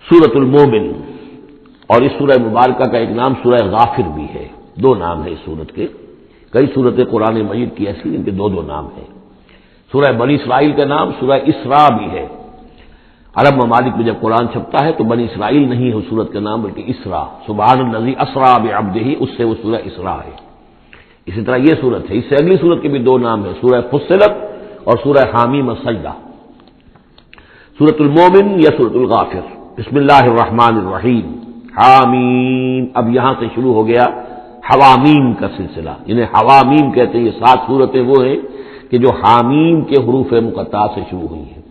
سورۃ المومن، اور اس سورہ مبارکہ کا ایک نام سورہ غافر بھی ہے، دو نام ہے اس سورت کے۔ کئی سورتیں قرآن مجید کی ایسی ان کے دو دو نام ہیں۔ سورہ بنی اسرائیل کا نام سورہ اسراء بھی ہے۔ عرب ممالک میں جب قرآن چھپتا ہے تو بنی اسرائیل نہیں ہے اس سورت کا نام، بلکہ اسراء، سبحان الذی اسریٰ بعبدہ، اس سے وہ سورہ اسراء ہے۔ اسی طرح یہ سورت ہے، اس سے اگلی سورت کے بھی دو نام ہیں، سورہ فصلت اور سورہ حامیم السجدہ۔ سورۃ المومن یا سورۃ الغافر۔ بسم اللہ الرحمن الرحیم، حامیم۔ اب یہاں سے شروع ہو گیا حوامیم کا سلسلہ، انہیں حوامیم کہتے ہیں۔ یہ 7 سورتیں وہ ہیں کہ جو حامیم کے حروف مقطعات سے شروع ہوئی ہیں۔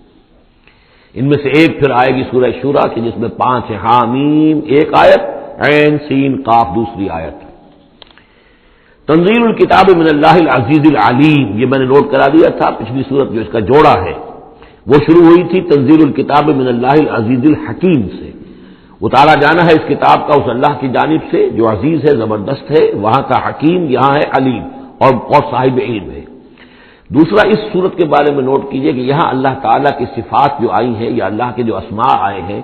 ان میں سے ایک پھر آئے گی سورہ شورى کہ جس میں 5 ہیں، حامیم ایک آیت، عین سین قاف دوسری آیت۔ تنزیل الکتاب من اللہ العزیز العلیم، یہ میں نے نوٹ کرا دیا تھا، پچھلی سورت جو اس کا جوڑا ہے وہ شروع ہوئی تھی تنزیل الکتاب من اللہ العزیز الحکیم سے۔ اتارا جانا ہے اس کتاب کا اس اللہ کی جانب سے جو عزیز ہے، زبردست ہے، وہاں کا حکیم، یہاں ہے علیم اور صاحب علم ہے۔ دوسرا اس صورت کے بارے میں نوٹ کیجئے کہ یہاں اللہ تعالیٰ کی صفات جو آئی ہیں یا اللہ کے جو اسماء آئے ہیں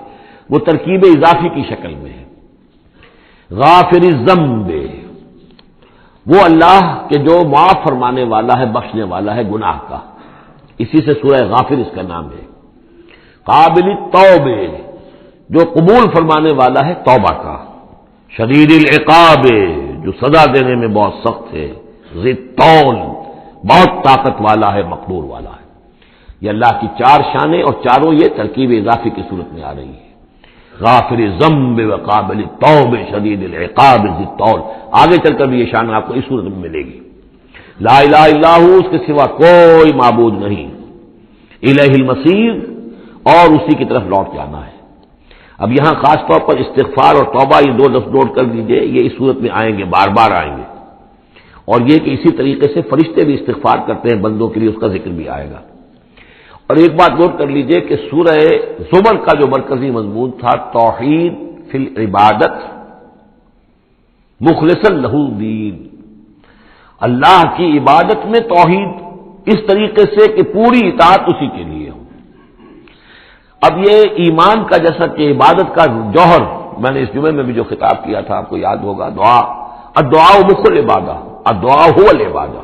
وہ ترکیب اضافی کی شکل میں ہے۔ غافر الذنب، وہ اللہ کہ جو معاف فرمانے والا ہے، بخشنے والا ہے گناہ کا، اسی سے سورہ غافر اس کا نام ہے۔ قابل التوب، جو قبول فرمانے والا ہے توبہ کا۔ شدید العقاب، جو سزا دینے میں بہت سخت ہے۔ ذی الطول، بہت طاقت والا ہے، مقدور والا ہے۔ یہ اللہ کی 4 شانیں اور چاروں یہ ترکیب اضافی کی صورت میں آ رہی ہے۔ غافر الذنب وقابل التوب شدید العقاب ذی الطول، آگے چل کر بھی یہ شان آپ کو اس صورت میں ملے گی۔ لا الہ الا ہو، اس کے سوا کوئی معبود نہیں۔ الیہ المصیر، اور اسی کی طرف لوٹ جانا ہے۔ اب یہاں خاص طور پر استغفار اور توبہ، یہ 2 لفظ نوٹ کر لیجئے، یہ اس صورت میں آئیں گے، بار بار آئیں گے۔ اور یہ کہ اسی طریقے سے فرشتے بھی استغفار کرتے ہیں بندوں کے لیے، اس کا ذکر بھی آئے گا۔ اور ایک بات نوٹ کر لیجئے کہ سورہ زمر کا جو مرکزی مضمون تھا توحید فی العبادت مخلصا لہ الدین، اللہ کی عبادت میں توحید اس طریقے سے کہ پوری اطاعت اسی کے لیے ہو۔ اب یہ ایمان کا جیسا کہ عبادت کا جوہر، میں نے اس جمعے میں بھی جو خطاب کیا تھا آپ کو یاد ہوگا، دعا، الدعاء مخ العبادہ، الدعاء هو العبادہ،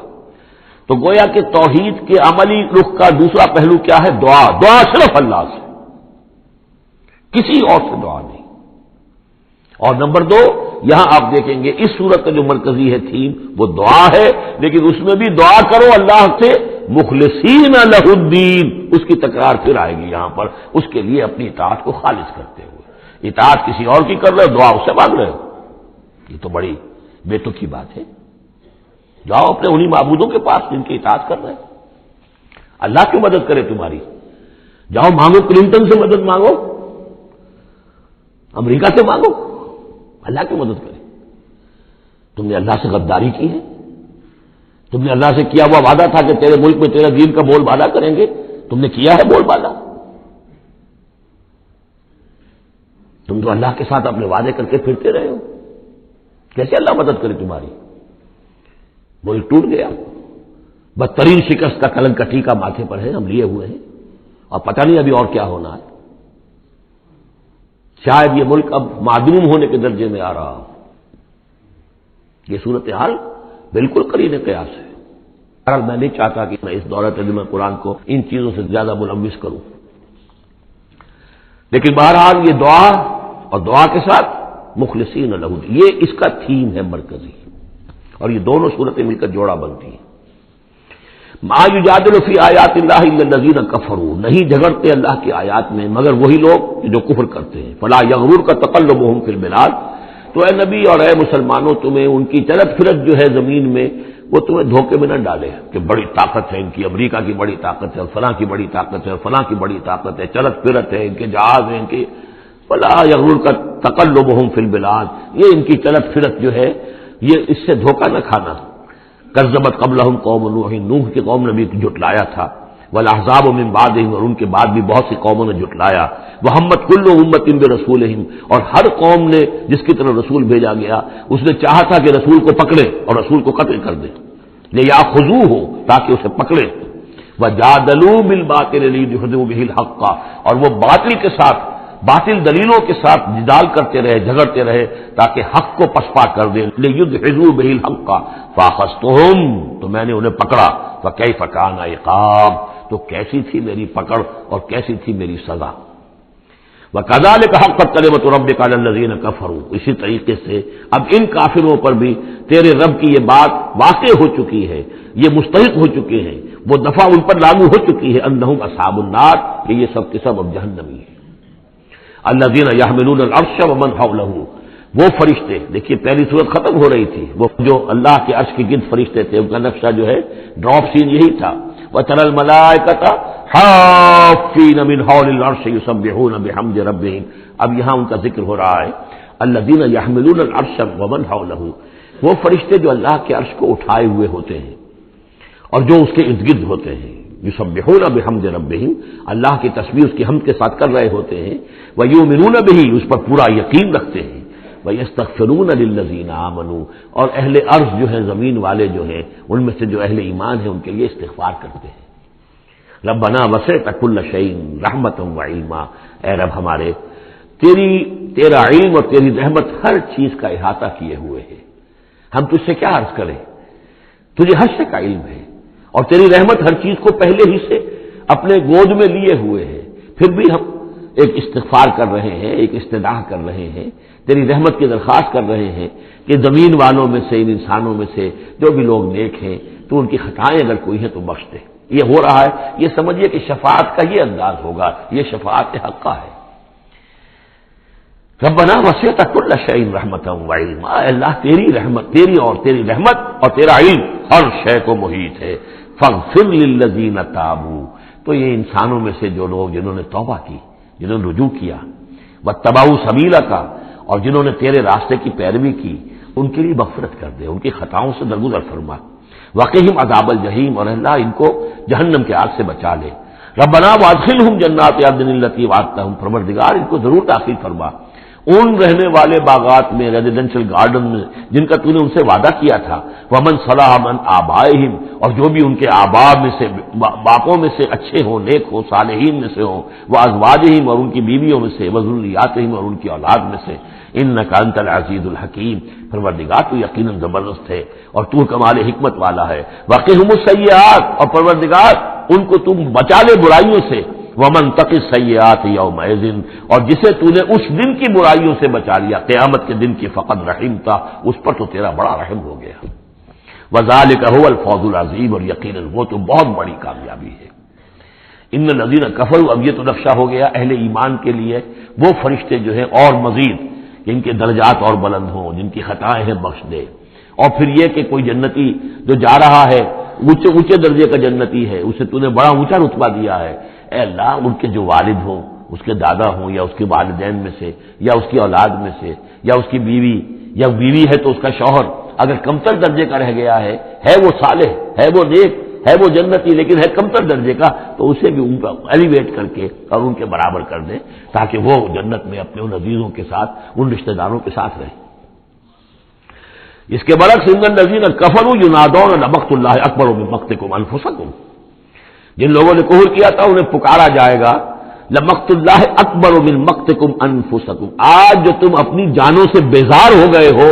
تو گویا کہ توحید کے عملی رخ کا دوسرا پہلو کیا ہے؟ دعا۔ دعا صرف اللہ سے، کسی اور سے دعا نہیں۔ اور نمبر 2، یہاں آپ دیکھیں گے اس صورت کا جو مرکزی ہے تھیم وہ دعا ہے، لیکن اس میں بھی دعا کرو اللہ سے مخلصین لہ الدین، اس کی تکرار پھر آئے گی یہاں پر، اس کے لیے اپنی اطاعت کو خالص کرتے ہوئے۔ اطاعت کسی اور کی کر رہے ہو، دعا اس سے مانگ رہے ہو، یہ تو بڑی بے تکی بات ہے۔ جاؤ اپنے انہی معبودوں کے پاس جن کی اطاعت کر رہے ہیں، اللہ کیوں مدد کرے تمہاری؟ جاؤ مانگو، کلنٹن سے مدد مانگو، امریکہ سے مانگو، اللہ کی مدد کرے؟ تم نے اللہ سے غداری کی ہے، تم نے اللہ سے کیا ہوا وعدہ تھا کہ تیرے ملک میں تیرے دین کا بول بالا کریں گے، تم نے کیا ہے بول بالا؟ تم تو اللہ کے ساتھ اپنے وعدے کر کے پھرتے رہے ہو، کیسے اللہ مدد کرے تمہاری؟ ملک ٹوٹ گیا، بدترین شکست کا کلنک ٹیکا ماتھے پر ہے، ہم لیے ہوئے ہیں، اور پتہ نہیں ابھی اور کیا ہونا ہے۔ شاید یہ ملک اب معدوم ہونے کے درجے میں آ رہا ہو۔ یہ صورتحال بالکل قرین قیاس ہے۔ میں نہیں چاہتا کہ میں اس دورہ ترجمہ قرآن کو ان چیزوں سے زیادہ ملوث کروں، لیکن بہرحال یہ دعا اور دعا کے ساتھ مخلصین لہ الدین، یہ اس کا تھیم ہے مرکزی، اور یہ دونوں صورتیں مل کر جوڑا بنتی ہیں۔ ما یجادل فی آیات اللہ الا الذین کفروا، نہیں جھگڑتے اللہ کی آیات میں مگر وہی لوگ جو کفر کرتے ہیں۔ فلا یغررک تقلبهم فی البلاد، تو اے نبی اور اے مسلمانوں تمہیں ان کی چلت پھرت جو ہے زمین میں وہ تمہیں دھوکے میں نہ ڈالے کہ بڑی طاقت ہے ان کی، امریکہ کی بڑی طاقت ہے، فلاں کی بڑی طاقت ہے، فلاں کی بڑی طاقت ہے، چلت پھرت ہے، ان کے جہاز ہیں، ان کے فلا یغررک تقلبهم فی البلاد، یہ ان کی چلت پھرت جو ہے یہ اس سے دھوکہ نہ کھانا۔ کذبت قبلہم قوم نوح، نوح کی قوم نے بھی جھٹلایا تھا، والاحزاب من بعدہم، اور ان کے بعد بھی بہت سی قوموں نے جھٹلایا۔ وہمت کل امۃ برسولہم، اور ہر قوم نے جس کی طرف رسول بھیجا گیا اس نے چاہا تھا کہ رسول کو پکڑے اور رسول کو قتل کر دے، لیاخذوہ، تاکہ اسے پکڑے۔ وجادلوا بالباطل لیدحضوا بہ الحق، اور وہ باطل کے ساتھ باطل دلیلوں کے ساتھ جدال کرتے رہے، جھگڑتے رہے تاکہ حق کو پسپا کر دیں. لیدحضوا به الحق فاخذتهم، تو میں نے انہیں پکڑا. فکیف کان عقاب، تو کیسی تھی میری پکڑ اور کیسی تھی میری سزا. وَكَذَلِكَ حَقَّتْ كَلِمَةُ رَبِّكَ عَلَى الَّذِينَ كَفَرُوا، اسی طریقے سے اب ان کافروں پر بھی تیرے رب کی یہ بات واقع ہو چکی ہے، یہ مستحق ہو چکے ہیں، وہ دفعہ ان پر لاگو ہو چکی ہے. انہم اصحاب النار، کہ یہ سب کے سب اب جہنمی ہیں. الذین یحملون العرش ومن حولہ، وہ فرشتے، دیکھیے پہلی صورت ختم ہو رہی تھی، وہ جو اللہ کے عرش کے گرد فرشتے تھے، ان کا نقشہ جو ہے ڈراپ سین یہی تھا. وَتَرَى الْمَلَائِكَةَ حَافِّينَ مِنْ حَوْلِ الْعَرْشِ يُسَبِّحُونَ بِحَمْدِ رَبِّهِمْ. اب یہاں ان کا ذکر ہو رہا ہے. الذین یحملون العرش ومن حولہ، وہ فرشتے جو اللہ کے عرش کو اٹھائے ہوئے ہوتے ہیں اور جو اس کے ارد گرد ہوتے ہیں. یسبحون بحمد ربہم، اللہ کی تسبیح اس کی حمد کے ساتھ کر رہے ہوتے ہیں. ویؤمنون بہ، اس پر پورا یقین رکھتے ہیں. ویستغفرون للذین آمنوا، اور اہل ارض جو ہیں، زمین والے جو ہیں، ان میں سے جو اہل ایمان ہیں ان کے لیے استغفار کرتے ہیں. ربنا وسعت کل شیء رحمۃ وعلما، اے رب ہمارے، تیرا علم اور تیری رحمت ہر چیز کا احاطہ کیے ہوئے ہے. ہم تجھ سے کیا عرض کریں، تجھے ہر شے کا علم ہے، اور تیری رحمت ہر چیز کو پہلے ہی سے اپنے گود میں لیے ہوئے ہے. پھر بھی ہم ایک استغفار کر رہے ہیں، ایک استدعا کر رہے ہیں، تیری رحمت کی درخواست کر رہے ہیں کہ زمین والوں میں سے، ان انسانوں میں سے جو بھی لوگ نیک ہیں، تو ان کی خطائیں اگر کوئی ہیں تو بخش دے. یہ ہو رہا ہے، یہ سمجھیے کہ شفاعت کا یہ انداز ہوگا، یہ شفاعت حقہ ہے. ربنا وسعت کل شیء رحمۃ وعلما، اللہ تیری رحمت، تیری رحمت اور تیرا علم ہر شے کو محیط ہے. فاغفر للذین تابوا، تو یہ انسانوں میں سے جو لوگ جنہوں نے توبہ کی، جنہوں نے رجوع کیا، واتبعوا سبیلک، اور جنہوں نے تیرے راستے کی پیروی کی، ان کے لیے مغفرت کر دے، ان کی خطاؤں سے درگزر فرما. وقہم عذاب الجحیم، اور اللہ ان کو جہنم کے آگ سے بچا لے. ربنا وادخلہم جنات عدن التی وعدتہم، پروردگار ان کو ضرور داخل فرما ان رہنے والے باغات میں، ریزیڈینشل گارڈن میں جن کا تو نے ان سے وعدہ کیا تھا. ومن صلح من آبائہم، اور جو بھی ان کے آباء میں سے، باپوں میں سے اچھے ہوں، نیک ہوں، صالحین میں سے ہوں. وازواجہم، اور ان کی بیویوں میں سے. وذریاتہم، اور ان کی اولاد میں سے. انک انت العزیز الحکیم، پروردگار تو یقیناً زبردست ہے اور تو کمال حکمت والا ہے. وقہم السیئات، اور پروردگار ان کو تم بچا لے برائیوں سے. ومن تق السیئات یومئذ، اور جسے تو نے اس دن کی برائیوں سے بچا لیا، قیامت کے دن کی، فقد رحمتا، اس پر تو تیرا بڑا رحم ہو گیا. وذالک هو الفوز العظیم، اور یقیناً وہ تو بہت بڑی کامیابی ہے. ان الذین کفروا، اب یہ تو نقشہ ہو گیا اہل ایمان کے لیے وہ فرشتے جو ہیں اور مزید جن کے درجات اور بلند ہوں، جن کی خطائیں ہیں بخش دے. اور پھر یہ کہ کوئی جنتی جو جا رہا ہے اونچے درجے کا جنتی ہے، اسے تو نے بڑا اونچا رتبہ دیا ہے. اے اللہ، ان کے جو والد ہوں، اس کے دادا ہوں، یا اس کے والدین میں سے، یا اس کی اولاد میں سے، یا اس کی بیوی، یا بیوی ہے تو اس کا شوہر اگر کمتر درجے کا رہ گیا ہے وہ صالح، ہے وہ نیک، ہے وہ جنتی، لیکن ہے کمتر درجے کا، تو اسے بھی ان کا ایلیویٹ کر کے اور ان کے برابر کر دیں تاکہ وہ جنت میں اپنے ان عزیزوں کے ساتھ، ان رشتہ داروں کے ساتھ رہیں. اس کے برعکس ان الذین کفروا ینادون لمقت اللہ اکبر من مقتکم انفسکم، جن لوگوں نے کفر کیا تھا انہیں پکارا جائے گا لمقت اللہ اکبر من مقتکم انفسکم، آج جو تم اپنی جانوں سے بیزار ہو گئے ہو،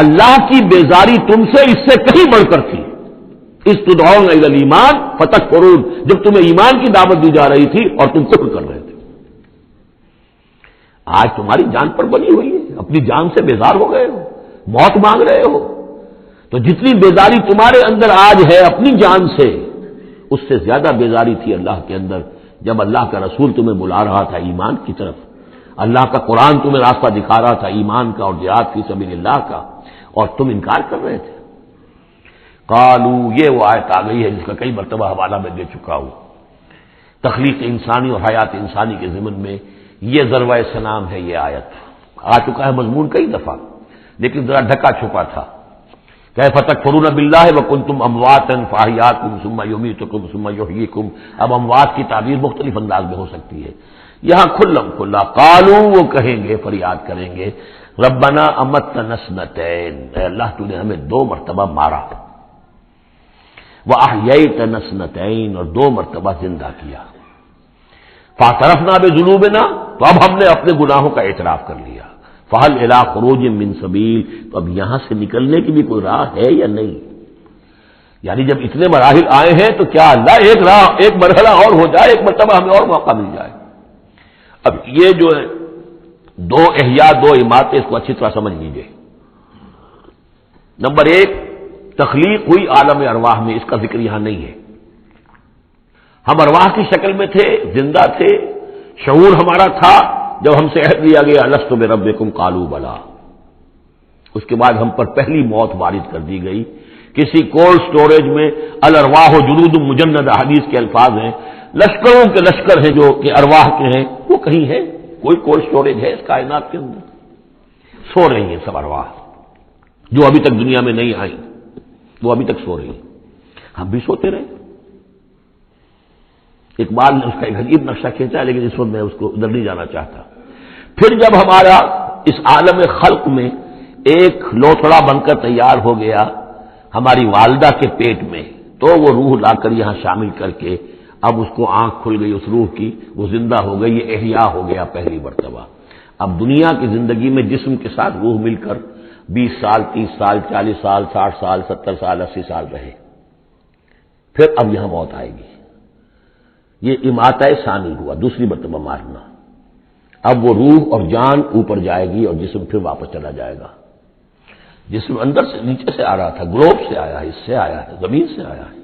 اللہ کی بیزاری تم سے اس سے کہیں بڑھ کر تھی. اس تدعون الی الایمان فتکفرون، جب تمہیں ایمان کی دعوت دی جا رہی تھی اور تم کفر کر رہے تھے. آج تمہاری جان پر بنی ہوئی ہے، اپنی جان سے بیزار ہو گئے ہو، موت مانگ رہے ہو. تو جتنی بیزاری تمہارے اندر آج ہے اپنی جان سے، اس سے زیادہ بیزاری تھی اللہ کے اندر جب اللہ کا رسول تمہیں بلا رہا تھا ایمان کی طرف، اللہ کا قرآن تمہیں راستہ دکھا رہا تھا ایمان کا اور جہاد فی سبیل اللہ کا، اور تم انکار کر رہے تھے. قالو، یہ وہ آیت آ گئی ہے جس کا کئی مرتبہ حوالہ میں دے چکا ہوں. تخلیق انسانی اور حیات انسانی کے ضمن میں یہ ذروہ سنام ہے. یہ آیت آ چکا ہے مضمون کئی دفعہ، لیکن ذرا ڈھکا چھپا تھا. کیف تکفرون باللہ وکنتم امواتا فاحیاکم ثم یمیتکم ثم یحییکم. اب اموات کی تعبیر مختلف انداز میں ہو سکتی ہے. یہاں کھلم کھلا قالو، وہ کہیں گے، فریاد کریں گے، ربنا امتنا اثنتین، اے اللہ تو نے ہمیں 2 مرتبہ مارا، وَأَحْيَيْتَنَا اثْنَتَيْنِ، اور 2 مرتبہ زندہ کیا. فَاعْتَرَفْنَا بِذُنُوبِنَا، تو تو اب ہم نے اپنے گناہوں کا اعتراف کر لیا. فہل الی خروج من سبیل، تو اب یہاں سے نکلنے کی بھی کوئی راہ ہے یا نہیں؟ یعنی جب اتنے مراحل آئے ہیں تو کیا اللہ ایک راہ، ایک مرحلہ اور ہو جائے، ایک مرتبہ ہمیں اور موقع مل جائے. اب یہ جو ہے دو احیاء، دو اماتیں، اس کو اچھی طرح سمجھ لیجیے. نمبر ایک، تخلیق ہوئی عالم ارواح میں، اس کا ذکر یہاں نہیں ہے. ہم ارواح کی شکل میں تھے، زندہ تھے، شعور ہمارا تھا. جب ہم سے عہد لیا گیا الست بربکم قالوا بلا، اس کے بعد ہم پر پہلی موت وارد کر دی گئی. کسی کولڈ سٹوریج میں الارواح جنود مجند، حدیث کے الفاظ ہیں، لشکروں کے لشکر ہیں جو کہ ارواح کے ہیں، وہ کہیں ہے؟ کوئی کولڈ سٹوریج ہے اس کائنات کے اندر؟ سو رہی ہیں سب ارواح جو ابھی تک دنیا میں نہیں آئی، وہ ابھی تک سو رہی ہیں. ہم بھی سوتے رہے. اقبال نے اس کا ایک عجیب نقشہ کھینچا ہے، لیکن اس وقت میں اس کو ادھر نہیں جانا چاہتا. پھر جب ہمارا اس عالم خلق میں ایک لوتھڑا بن کر تیار ہو گیا ہماری والدہ کے پیٹ میں، تو وہ روح لا کر یہاں شامل کر کے اب اس کو آنکھ کھل گئی اس روح کی، وہ زندہ ہو گئی، یہ احیاء ہو گیا پہلی مرتبہ. اب دنیا کی زندگی میں جسم کے ساتھ روح مل کر 20 سال، 30 سال، 40 سال، 60 سال، 70 سال، 80 سال رہے. پھر اب یہاں موت آئے گی. یہ اماتہ ثانی ہوا، دوسری مرتبہ مارنا. اب وہ روح اور جان اوپر جائے گی اور جسم پھر واپس چلا جائے گا. جسم اندر سے نیچے سے آ رہا تھا، گلوب سے آیا ہے، اس سے آیا ہے، زمین سے آیا ہے.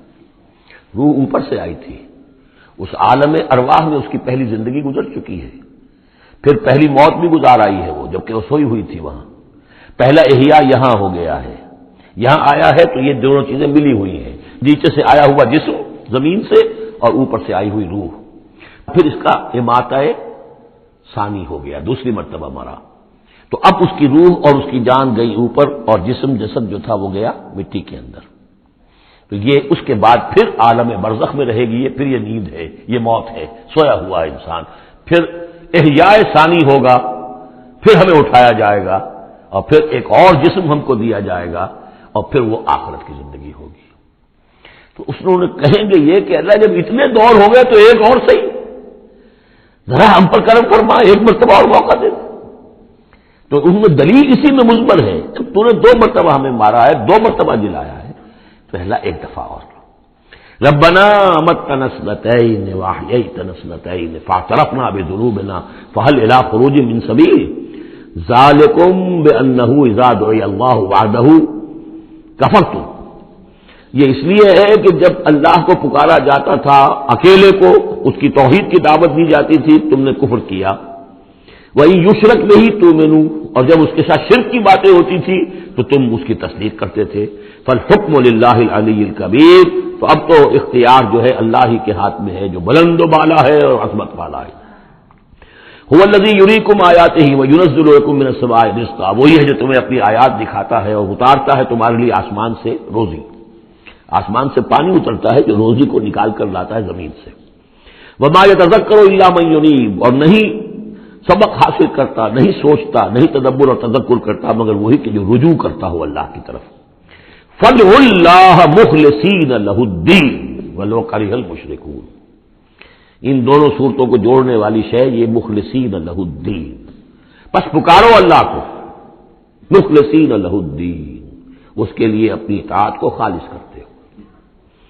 روح اوپر سے آئی تھی. اس عالم ارواح میں اس کی پہلی زندگی گزر چکی ہے. پھر پہلی موت بھی گزار آئی ہے وہ، جبکہ وہ سوئی ہوئی تھی وہاں. پہلا احیاء یہاں ہو گیا ہے، یہاں آیا ہے تو یہ دونوں چیزیں ملی ہوئی ہیں، نیچے سے آیا ہوا جسم زمین سے اور اوپر سے آئی ہوئی روح. پھر اس کا اماتہ ثانی ہو گیا، دوسری مرتبہ مرا. تو اب اس کی روح اور اس کی جان گئی اوپر اور جسم جسد جو تھا وہ گیا مٹی کے اندر. تو یہ اس کے بعد پھر عالم برزخ میں رہے گی. یہ پھر یہ نیند ہے، یہ موت ہے، سویا ہوا انسان. پھر احیاء ثانی ہوگا، پھر ہمیں اٹھایا جائے گا اور پھر ایک اور جسم ہم کو دیا جائے گا اور پھر وہ آخرت کی زندگی ہوگی. تو اس نے کہیں گے یہ کہ اللہ جب اتنے دور ہو گئے تو ایک اور صحیح، ذرا ہم پر کرم فرما، ایک مرتبہ اور موقع دے. تو ان میں دلیل اسی میں مضمر ہے، جب تو نے 2 مرتبہ ہمیں مارا ہے، 2 مرتبہ جلایا ہے، پہلا ایک دفعہ اور. ربنا امتنا اثنتین واحییتنا اثنتین فاعترفنا بذنوبنا فهل الى خروج من سبیل ذالکم بانه اذا دعی اللہ وحدہ کفرتم. یہ اس لیے ہے کہ جب اللہ کو پکارا جاتا تھا اکیلے کو، اس کی توحید کی دعوت دی جاتی تھی، تم نے کفر کیا. وہی یشرک نہیں تؤمنوا، اور جب اس کے ساتھ شرک کی باتیں ہوتی تھی تو تم اس کی تصدیق کرتے تھے. فالحکم للہ العلی الکبیر، تو اب تو اختیار جو ہے اللہ ہی کے ہاتھ میں ہے جو بلند و بالا ہے اور عظمت والا ہے. هو الذی یریکم آیاتہ وینزل لکم من السماء رزقا، وہی ہے جو تمہیں اپنی آیات دکھاتا ہے اور اتارتا ہے تمہارے لیے آسمان سے روزی. آسمان سے پانی اترتا ہے جو روزی کو نکال کر لاتا ہے زمین سے. وما یتذکر الا من ینیب، اور نہیں سبق حاصل کرتا، نہیں سوچتا، نہیں تدبر اور تذکر کرتا مگر وہی کہ جو رجوع کرتا ہو اللہ کی طرف. فادعوا اللہ مخلصین لہ الدین ولو کرہ المشرکون. ان دونوں صورتوں کو جوڑنے والی شے یہ مخلصین لہ الدین، بس پکارو اللہ کو مخلصین لہ الدین، اس کے لیے اپنی اطاعت کو خالص کرتے ہو.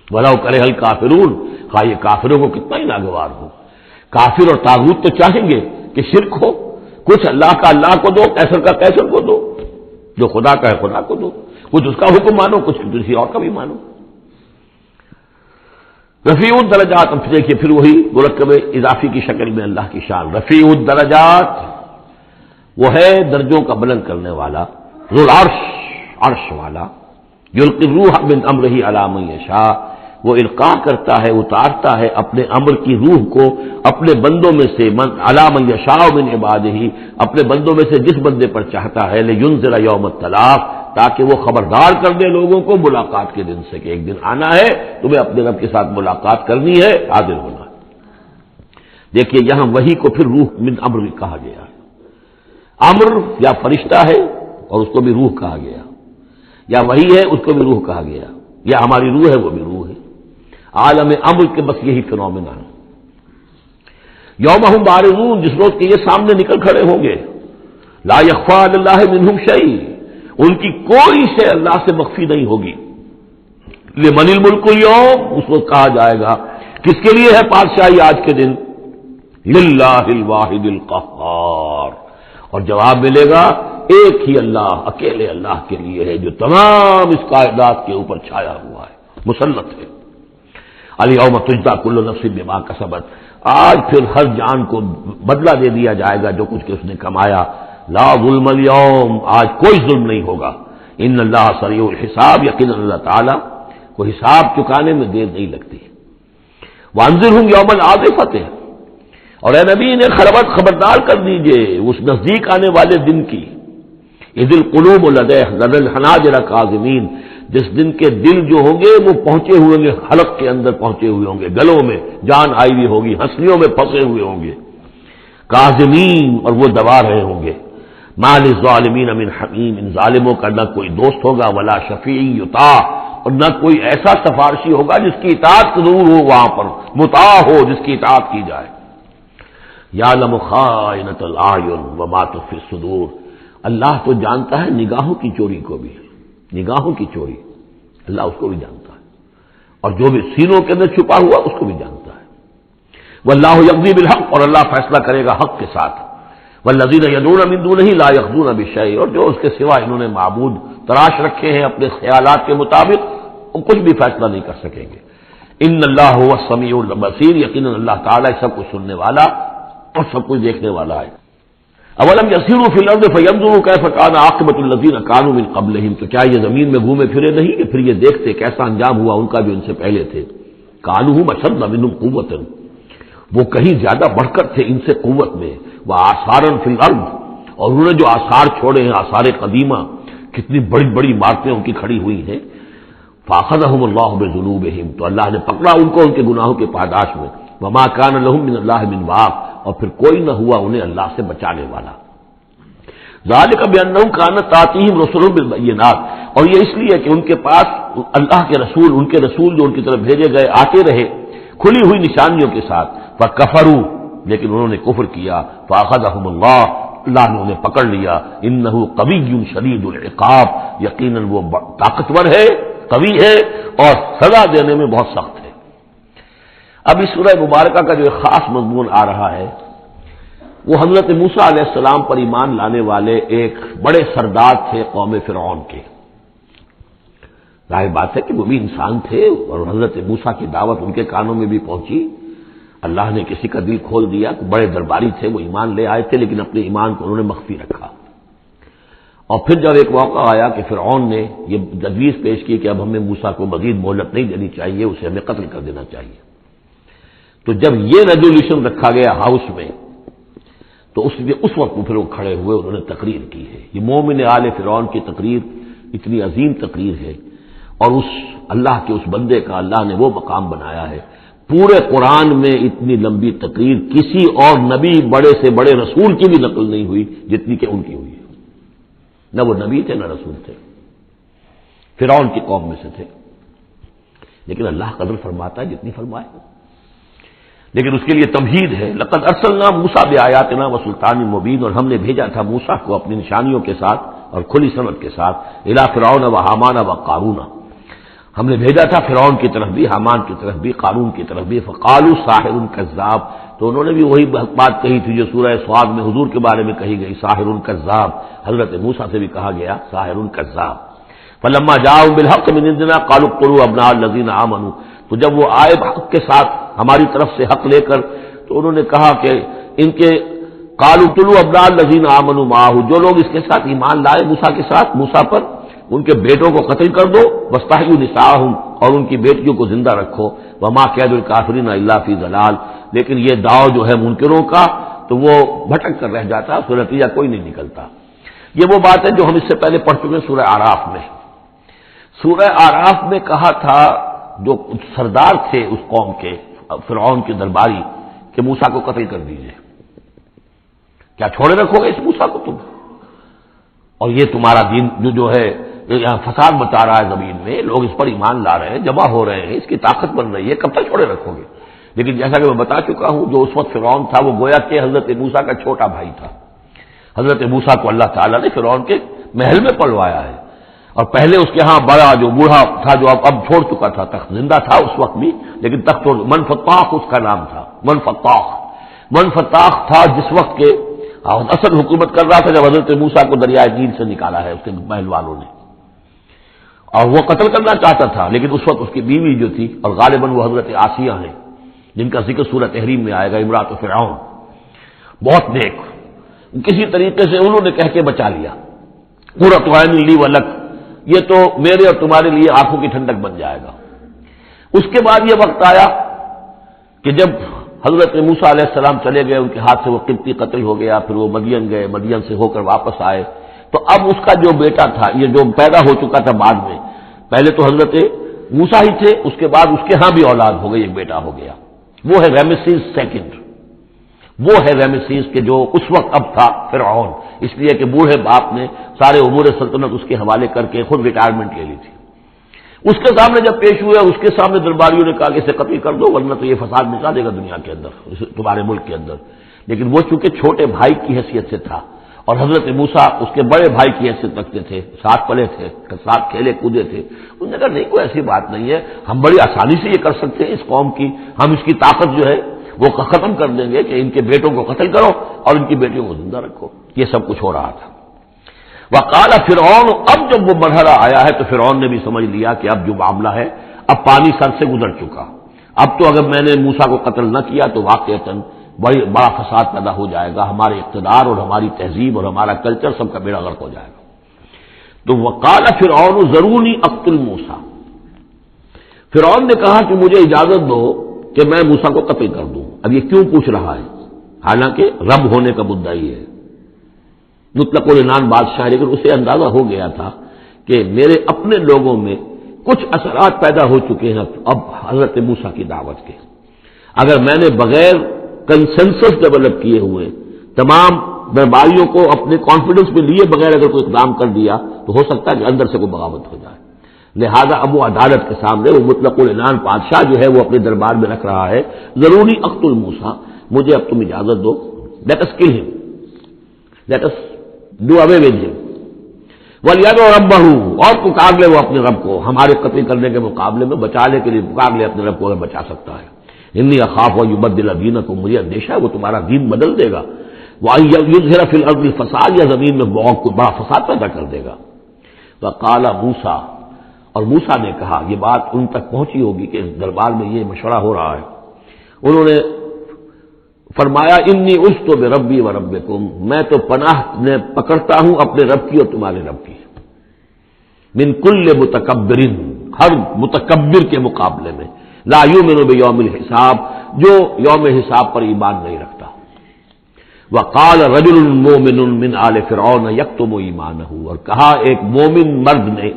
ولو کرہ الکافرون، خواہ یہ کافروں کو کتنا ہی ناگوار ہو. کافر اور طاغوت تو چاہیں گے کہ شرک ہو، کچھ اللہ کا اللہ کو دو، کیسر کا کیسر کو دو، جو خدا کا ہے خدا کو دو، کچھ اس کا حکم مانو، کچھ کسی اور کا بھی مانو. رفیع الدرجات، اب دیکھیے پھر وہی مرکب اضافی کی شکل میں اللہ کی شان. رفیع الدرجات وہ ہے درجوں کا بلند کرنے والا، ذو العرش، عرش والا. یلقی الروح من امرہ علی من یشاء، وہ القاء کرتا ہے، اتارتا ہے اپنے امر کی روح کو اپنے بندوں میں سے، علی من یشاء من عبادہ، اپنے بندوں میں سے جس بندے پر چاہتا ہے. لینذر یوم الطلاق، تاکہ وہ خبردار کر دے لوگوں کو ملاقات کے دن سے کہ ایک دن آنا ہے، تمہیں اپنے رب کے ساتھ ملاقات کرنی ہے، حاضر ہونا ہے. دیکھیے یہاں وحی کو پھر روح من امر بھی کہا گیا ہے. امر یا فرشتہ ہے اور اس کو بھی روح کہا گیا، یا وحی ہے اس کو بھی روح کہا گیا، یا ہماری روح ہے وہ بھی روح ہے. عالم امر کے بس یہی فنومینا ہے. یوم ہم بارزون، جس روز کے یہ سامنے نکل کھڑے ہوں گے، لا یخفی علی اللہ منہم شیء، ان کی کوئی شے اللہ سے مخفی نہیں ہوگی. لمن الملک اليوم، اس وقت کہا جائے گا کس کے لیے ہے بادشاہی آج کے دن؟ للہ الواحد القہار، اور جواب ملے گا ایک ہی اللہ، اکیلے اللہ کے لیے ہے جو تمام اس کائنات کے اوپر چھایا ہوا ہے، مسلط ہے. الیوم تجزی کل نفس بما کسبت، آج پھر ہر جان کو بدلہ دے دیا جائے گا جو کچھ کہ اس نے کمایا. لا ظلم اليوم، آج کوئی ظلم نہیں ہوگا. ان اللہ سریع الحساب، یقینا اللہ تعالی کو حساب چکانے میں دیر نہیں لگتی. وانذرہم یوم العاصفۃ، اور اے نبی انہیں خبردار کر دیجئے اس نزدیک آنے والے دن کی. اذ القلوب لدى الحناجر کاظمین، جس دن کے دل جو ہوں گے وہ پہنچے ہوئے ہوں گے، حلق کے اندر پہنچے ہوئے ہوں گے، گلوں میں جان آئی ہوئی ہوگی، ہنسلیوں میں پھنسے ہوئے ہوں گے. کاظمین، اور وہ دبا رہے ہوں گے. ما للظالمین من حمیم، ان ظالموں کا نہ کوئی دوست ہوگا، ولا شفیع یطاع، اور نہ کوئی ایسا سفارشی ہوگا جس کی اطاعت ضرور ہو، وہاں پر مطاع ہو، جس کی اطاعت کی جائے. یعلم خائنۃ الاعین وما تخفی الصدور، اللہ تو جانتا ہے نگاہوں کی چوری کو بھی، نگاہوں کی چوری اللہ اس کو بھی جانتا ہے، اور جو بھی سینوں کے اندر چھپا ہوا اس کو بھی جانتا ہے. واللہ یقضی بالحق، اور اللہ فیصلہ کرے گا حق کے ساتھ. والذین یدعون من دونہ لا یقضون بشیء، اور جو اس کے سوا انہوں نے معبود تراش رکھے ہیں اپنے خیالات کے مطابق، وہ کچھ بھی فیصلہ نہیں کر سکیں گے. ان اللہ هو السمیع البصیر، یقیناً اللہ تعالیٰ سب کچھ سننے والا اور سب کچھ دیکھنے والا ہے. اولم یسیروا فی الارض فینظروا کیف کان عاقبۃ الذین کانوا من قبلہم، تو کیا یہ زمین میں گھومے پھرے نہیں کہ پھر یہ دیکھتے کیسا انجام ہوا ان کا جو ان سے پہلے تھے. کانوا اشد منہم قوۃ، وہ کہیں زیادہ بڑھ کر تھے ان سے قوت میں. وآثارا فی الارض، اور انہوں نے جو آثار چھوڑے ہیں، آثار قدیمہ، کتنی بڑی بڑی عمارتیں ان کی کھڑی ہوئی ہیں. فاخذہم اللہ بذنوبہم، تو اللہ نے پکڑا ان کو ان کے گناہوں کے پاداش میں. وما کان لہم من اللہ من واق، اور پھر کوئی نہ ہوا انہیں اللہ سے بچانے والا. ذالک بانہم کانت تاتیہم رسلہم بالبینات، اور یہ اس لیے کہ ان کے پاس اللہ کے رسول، ان کے رسول جو ان کی طرف بھیجے گئے آتے رہے کھلی ہوئی نشانیوں کے ساتھ. فکفروا، لیکن انہوں نے کفر کیا. فاخذہم اللہ، اللہ نے انہیں پکڑ لیا. انہ قوی شدید العقاب، یقیناً وہ طاقتور ہے، قوی ہے، اور سزا دینے میں بہت سخت ہے. اب اس سورہ مبارکہ کا جو ایک خاص مضمون آ رہا ہے وہ حضرت موسیٰ علیہ السلام پر ایمان لانے والے ایک بڑے سردار تھے قوم فرعون کے. ظاہر بات ہے کہ وہ بھی انسان تھے، اور حضرت موسیٰ کی دعوت ان کے کانوں میں بھی پہنچی. اللہ نے کسی کا دل کھول دیا، بڑے درباری تھے، وہ ایمان لے آئے تھے، لیکن اپنے ایمان کو انہوں نے مخفی رکھا. اور پھر جب ایک موقع آیا کہ فرعون نے یہ تجویز پیش کی کہ اب ہمیں موسیٰ کو مزید مہلت نہیں دینی چاہیے، اسے ہمیں قتل کر دینا چاہیے، تو جب یہ ریزولوشن رکھا گیا ہاؤس میں، تو اس وقت پھر وہ کھڑے ہوئے، انہوں نے تقریر کی ہے. یہ مومن آل فرعون کی تقریر اتنی عظیم تقریر ہے، اور اس اللہ کے اس بندے کا اللہ نے وہ مقام بنایا ہے. پورے قرآن میں اتنی لمبی تقریر کسی اور نبی، بڑے سے بڑے رسول کی بھی نقل نہیں ہوئی جتنی کہ ان کی ہوئی ہے. نہ وہ نبی تھے نہ رسول تھے، فرعون کی قوم میں سے تھے، لیکن اللہ قدر فرماتا ہے جتنی فرمائے. لیکن اس کے لیے تمہید ہے. لقد ارسلنا موسیٰ بآیاتنا وسلطان مبین، اور ہم نے بھیجا تھا موسیٰ کو اپنی نشانیوں کے ساتھ اور کھلی سند کے ساتھ. الی فرعون وحامان وقارون، ہم نے بھیجا تھا فرعون کی طرف بھی، حامان کی طرف بھی، قارون کی طرف بھی. فقالوا ساحر کذاب، تو انہوں نے بھی وہی بات کہی تھی جو سورہ صاد میں حضور کے بارے میں کہی گئی، ساحر کذاب. حضرت موسیٰ سے بھی کہا گیا ساحر کذاب. فلما جاءوا بالحق من عندنا قالوا اقتلوا ابناء الذين آمنوا، تو جب وہ آئے حق کے ساتھ ہماری طرف سے حق لے کر، تو انہوں نے کہا کہ ان کے قالوا اقتلوا ابناء الذين آمنوا معه، جو لوگ اس کے ساتھ ایمان لائے موسیٰ کے ساتھ، موسیٰ پر، ان کے بیٹوں کو قتل کر دو. واستحيوا نساءهم، اور ان کی بیٹیوں کو زندہ رکھو. وما كيد الكافرين الا في ضلال، لیکن یہ داؤ جو ہے منکروں کا تو وہ بھٹک کر رہ جاتا، اس کا نتیجہ کوئی نہیں نکلتا. یہ وہ بات ہے جو ہم اس سے پہلے پڑھ چکے سورہ اعراف میں. سورہ اعراف میں کہا تھا جو سردار تھے اس قوم کے، فرعون کے درباری، کہ موسیٰ کو قتل کر دیجئے. کیا چھوڑے رکھو گے اس موسیٰ کو تم؟ اور یہ تمہارا دین جو ہے یہاں فساد مچا رہا ہے زمین میں، لوگ اس پر ایمان لا رہے ہیں، جمع ہو رہے ہیں، اس کی طاقت بن رہی ہے، کب تک چھوڑے رکھو گے؟ لیکن جیسا کہ میں بتا چکا ہوں جو اس وقت فرعون تھا وہ گویا کہ حضرت موسیٰ کا چھوٹا بھائی تھا. حضرت موسیٰ کو اللہ تعالیٰ نے فرعون کے محل میں پلوایا ہے، اور پہلے اس کے ہاں بڑا جو بوڑھا تھا جو اب چھوڑ چکا تھا، تخت زندہ تھا اس وقت بھی لیکن تخت منفتاح اس کا نام تھا. منفتاح تھا جس وقت کے اصل حکومت کر رہا تھا جب حضرت موسیٰ کو دریائے نیل سے نکالا ہے اس کے محل والوں نے، اور وہ قتل کرنا چاہتا تھا. لیکن اس وقت اس کی بیوی جو تھی، اور غالباً وہ حضرت آسیہ ہیں جن کا ذکر سورہ تحریم میں آئے گا، امراۃ فرعون، بہت نیک، کسی طریقے سے انہوں نے کہہ کے بچا لیا. قرۃ عین لی ولک، یہ تو میرے اور تمہارے لیے آنکھوں کی ٹھنڈک بن جائے گا. اس کے بعد یہ وقت آیا کہ جب حضرت موسیٰ علیہ السلام چلے گئے، ان کے ہاتھ سے وہ قبطی قتل ہو گیا، پھر وہ مدین گئے، مدین سے ہو کر واپس آئے، تو اب اس کا جو بیٹا تھا، یہ جو پیدا ہو چکا تھا بعد میں، پہلے تو حضرت موسیٰ ہی تھے، اس کے بعد اس کے ہاں بھی اولاد ہو گئی، ایک بیٹا ہو گیا، وہ ہے رامسیس سیکنڈ. وہ ہے رامسیس کے جو اس وقت اب تھا فرعون، اس لیے کہ بوڑھے باپ نے سارے امور سلطنت اس کے حوالے کر کے خود ریٹائرمنٹ لے لی تھی. اس کے سامنے جب پیش ہوئے، اس کے سامنے درباریوں نے کہا کہ اسے قتل کر دو ورنہ تو یہ فساد مچا دے گا دنیا کے اندر، تمہارے ملک کے اندر. لیکن وہ چونکہ چھوٹے بھائی کی حیثیت سے تھا، اور حضرت موسیٰ اس کے بڑے بھائی کی حیثیت رکھتے تھے، ساتھ پلے تھے، ساتھ کھیلے کودے تھے. انہوں نے کہا نہیں، کوئی ایسی بات نہیں ہے، ہم بڑی آسانی سے یہ کر سکتے ہیں، اس قوم کی ہم اس کی طاقت جو ہے وہ ختم کر دیں گے کہ ان کے بیٹوں کو قتل کرو اور ان کی بیٹیوں کو زندہ رکھو. یہ سب کچھ ہو رہا تھا. وقال فرعون، اب جب وہ مرحلہ آیا ہے تو فرعون نے بھی سمجھ لیا کہ اب جو معاملہ ہے، اب پانی سر سے گزر چکا، اب تو اگر میں نے موسیٰ کو قتل نہ کیا تو واقعتاً بڑا فساد پیدا ہو جائے گا، ہمارے اقتدار اور ہماری تہذیب اور ہمارا کلچر سب کا بیڑا غرق ہو جائے گا. تو وقال فرعون ذرونی اقتل موسیٰ، فرعون نے کہا کہ مجھے اجازت دو کہ میں موسیٰ کو قتل کر دوں. اب یہ کیوں پوچھ رہا ہے؟ حالانکہ رب ہونے کا مدعی ہے، مطلق العنان بادشاہ، لیکن اسے اندازہ ہو گیا تھا کہ میرے اپنے لوگوں میں کچھ اثرات پیدا ہو چکے ہیں اب حضرت موسیٰ کی دعوت کے. اگر میں نے بغیر کنسنسس ڈیولپ کیے ہوئے تمام درباریوں کو اپنے کانفیڈنس میں لیے بغیر اگر کوئی اقدام کر دیا تو ہو سکتا ہے کہ اندر سے کوئی بغاوت ہو جائے. لہذا اب وہ عدالت کے سامنے وہ مطلق العنان بادشاہ جو ہے وہ اپنے دربار میں رکھ رہا ہے، ضروری اقتل موسیٰ، مجھے اب تم اجازت دو، late us call him, let us do away with him, وَلْيَدْعُ رَبَّهُ، اور پکار لے وہ اپنے رب کو، ہمارے قتل کرنے کے مقابلے میں بچانے کے لیے پکار لے اپنے رب کو اگر بچا سکتا ہے. انی اخاف ان یبدل دینکم، مجھے اندیشہ ہے وہ تمہارا دین بدل دے گا، وَأَن یظہر فی الارض الفساد، یا زمین میں بہت بڑا فساد پیدا کر دے گا. وقال موسیٰ، اور موسیٰ نے کہا، یہ بات ان تک پہنچی ہوگی کہ اس دربار میں یہ مشورہ ہو رہا ہے، انہوں نے فرمایا انی عذت بربی وربکم، میں تو پناہ میں پکڑتا ہوں اپنے رب کی اور تمہارے رب کی، من کل متکبر، ہر متکبر کے مقابلے میں، لا یؤمن بیوم الحساب، جو یوم حساب پر ایمان نہیں رکھتا. وقال رجل مومن من آل فرعون یکتم ایمانہ، اور کہا ایک مومن مرد نے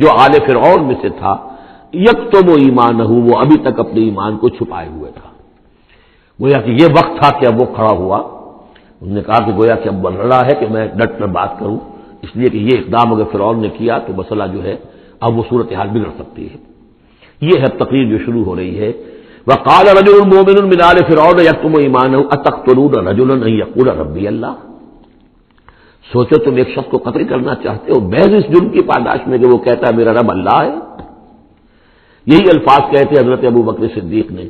جو آل فرعون میں سے تھا، یکتم ایمانہ، وہ ابھی تک اپنے ایمان کو چھپائے ہوئے تھا. گویا کہ یہ وقت تھا کہ اب وہ کھڑا ہوا. انہوں نے کہا کہ گویا کہ اب بن رہا ہے کہ میں ڈٹ کر بات کروں، اس لیے کہ یہ اقدام اگر فرعون نے کیا تو مسئلہ جو ہے اب وہ صورتحال بگڑ سکتی ہے. یہ ہے تقریر جو شروع ہو رہی ہے. وقال رجل مؤمن من آل فرعون یکتم ایمانہ اتقتلون رجلا ان یقول ربی اللہ، سوچو تم ایک شخص کو قتل کرنا چاہتے ہو محض اس جرم کی پاداش میں کہ وہ کہتا ہے میرا رب اللہ ہے. یہی الفاظ کہتے حضرت ابو بکر صدیق نے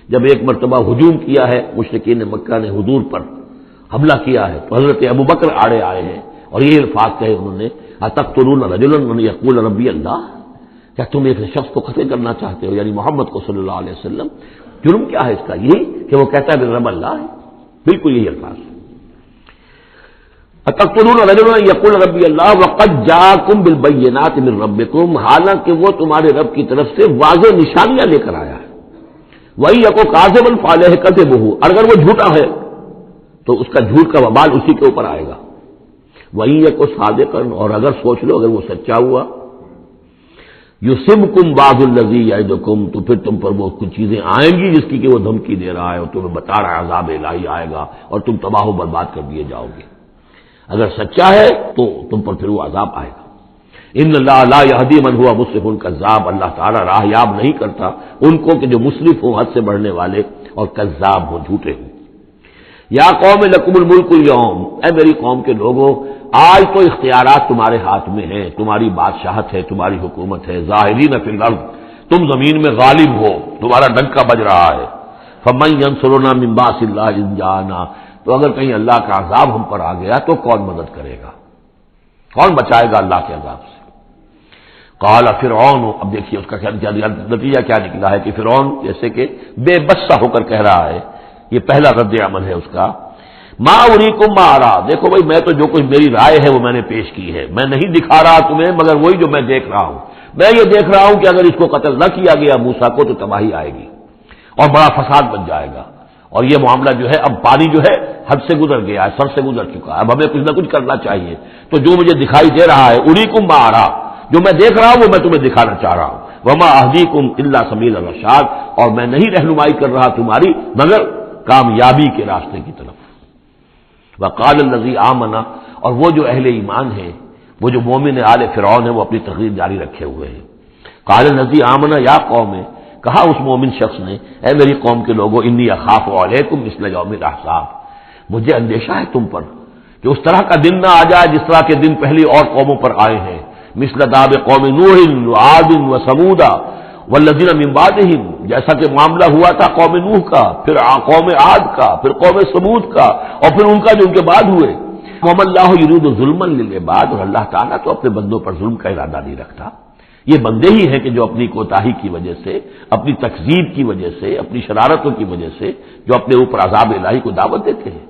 جب ایک مرتبہ ہجوم کیا ہے، مشرکین مکہ نے حضور پر حملہ کیا ہے، تو حضرت ابو بکر آڑے آئے ہیں اور یہی الفاظ کہے انہوں نے، اتقتلون رجلا ان یقول ربی اللہ، کیا تم ایک شخص کو قتل کرنا چاہتے ہو، یعنی محمد کو صلی اللہ علیہ وسلم. جرم کیا ہے اس کا؟ یہی کہ وہ کہتا ہے میرا رب اللہ ہے. بالکل یہی الفاظ. اتقتلون رجلا ان یقول ربی اللہ وقد جاءکم بالبینات من ربکم، حالانکہ وہ تمہارے رب کی طرف سے واضح نشانیاں لے کر آیا ہے. وَإِن يَكُ كَاذِبًا فَعَلَيْهِ كَذِبُهُ، اگر وہ جھوٹا ہے تو اس کا جھوٹ کا وبال اسی کے اوپر آئے گا. وَإِن يَكُ صَادِقًا، اور اگر سوچ لو اگر وہ سچا ہوا، يُصِبْكُمْ بَعْضُ الَّذِي يَعِدُكُمْ، تو پھر تم پر وہ کچھ چیزیں آئیں گی جس کی کہ وہ دھمکی دے رہا ہے اور تمہیں بتا رہا ہے عذاب الہی آئے گا اور تم تباہ و برباد کر دیے جاؤ گے. اگر سچا ہے تو تم پر پھر وہ عذاب آئے گا. ان اللہ لا یہدی من ہوا مسرف کذاب، اللہ تعالیٰ راہ یاب نہیں کرتا ان کو کہ جو مسرف ہوں، حد سے بڑھنے والے اور کذاب ہو، جھوٹے ہو۔ یا قوم لکم الملک اليوم، اے میری قوم کے لوگوں، آج تو اختیارات تمہارے ہاتھ میں ہیں، تمہاری بادشاہت ہے، تمہاری حکومت ہے، ظاہرین فی الارض، تم زمین میں غالب ہو، تمہارا ڈنکا بج رہا ہے۔ فمن ینصرنا من باس اللہ ان جاءنا، تو اگر کہیں اللہ کا عذاب ہم پر آ گیا تو کون مدد کرے گا، کون بچائے گا اللہ کے عذاب سے؟ قال فرعون، اب دیکھیے اس کا نتیجہ کیا نکلا ہے کہ فرعون جیسے کہ بے بس سا ہو کر کہہ رہا ہے، یہ پہلا رد عمل ہے اس کا، ما اریکم ما ارا، دیکھو بھائی میں تو جو کچھ میری رائے ہے وہ میں نے پیش کی ہے، میں نہیں دکھا رہا تمہیں مگر وہی جو میں دیکھ رہا ہوں۔ میں یہ دیکھ رہا ہوں کہ اگر اس کو قتل نہ کیا گیا موسیٰ کو تو تباہی آئے گی اور بڑا فساد بن جائے گا، اور یہ معاملہ جو ہے اب پانی جو ہے حد سے گزر گیا ہے، سر سے گزر چکا ہے، اب ہمیں کچھ نہ کچھ کرنا چاہیے۔ تو جو مجھے دکھائی دے رہا ہے اریکم ما ارا، جو میں دیکھ رہا ہوں وہ میں تمہیں دکھانا چاہ رہا ہوں، وما اہدیکم الا سبیل الرشاد، اور میں نہیں رہنمائی کر رہا تمہاری مگر کامیابی کے راستے کی طرف۔ وقال الذی آمن، اور وہ جو اہل ایمان ہیں، وہ جو مومن آل فرعون ہیں، وہ اپنی تقریر جاری رکھے ہوئے ہیں۔ قال الذی آمن یا قوم، کہا اس مومن شخص نے، اے میری قوم کے لوگوں، انی اخاف علیکم مثل یوم الاحزاب، مجھے اندیشہ ہے تم پر کہ اس طرح کا دن نہ آ جائے جس طرح کے دن پہلی اور قوموں پر آئے ہیں، مثل داب قوم نوح وعاد وثمود والذین من بعدہم، جیسا کہ معاملہ ہوا تھا قوم نوح کا، پھر قوم عاد کا، پھر قوم ثمود کا، اور پھر ان کا جو ان کے بعد ہوئے۔ وما اللہ یرید ظلما للعباد، اور اللہ تعالیٰ تو اپنے بندوں پر ظلم کا ارادہ نہیں رکھتا، یہ بندے ہی ہیں کہ جو اپنی کوتاہی کی وجہ سے، اپنی تکذیب کی وجہ سے، اپنی شرارتوں کی وجہ سے جو اپنے اوپر عذاب الہی کو دعوت دیتے ہیں۔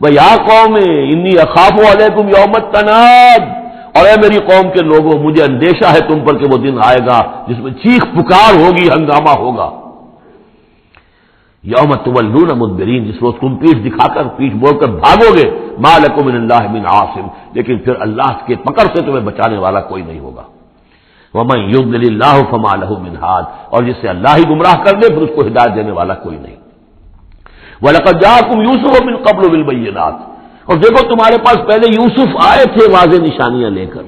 وَيَا قَوْمِ إِنِّي أَخَافُ عَلَيْكُمْ يَوْمَ التَّنَادِ، اور اے میری قوم کے لوگوں، مجھے اندیشہ ہے تم پر کہ وہ دن آئے گا جس میں چیخ پکار ہوگی، ہنگامہ ہوگا۔ یوم تولون مدبرین، جس روز تم پیٹھ دکھا کر، پیٹھ موڑ کر بھاگو گے، ما لکم من اللہ من عاصم، لیکن پھر اللہ کے پکڑ سے تمہیں بچانے والا کوئی نہیں ہوگا۔ ومن یضلل اللہ فما لہ من ہاد، اور جس سے اللہ ہی گمراہ کر دے پھر اس کو ہدایت دینے والا کوئی نہیں۔ وَلَقَدْ جَاءَكُمْ يُوسُفُ مِن قَبْلُ بِالْبَيِّنَاتِ، اور دیکھو تمہارے پاس پہلے یوسف آئے تھے واضح نشانیاں لے کر،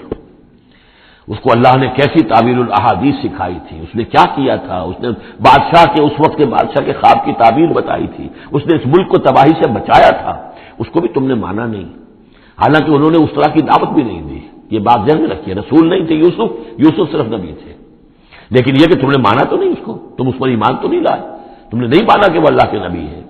اس کو اللہ نے کیسی تعبیر الاحادیث سکھائی تھی، اس نے کیا کیا تھا، اس نے بادشاہ کے، اس وقت کے بادشاہ کے خواب کی تعبیر بتائی تھی، اس نے اس ملک کو تباہی سے بچایا تھا، اس کو بھی تم نے مانا نہیں، حالانکہ انہوں نے اس طرح کی دعوت بھی نہیں دی۔ یہ بات ذہن میں رکھیے، رسول نہیں تھے یوسف صرف نبی تھے، لیکن یہ کہ تم نے مانا تو نہیں اس کو، تم اس پر ایمان تو نہیں لائے، تم نے نہیں مانا کہ وہ اللہ کے نبی ہے۔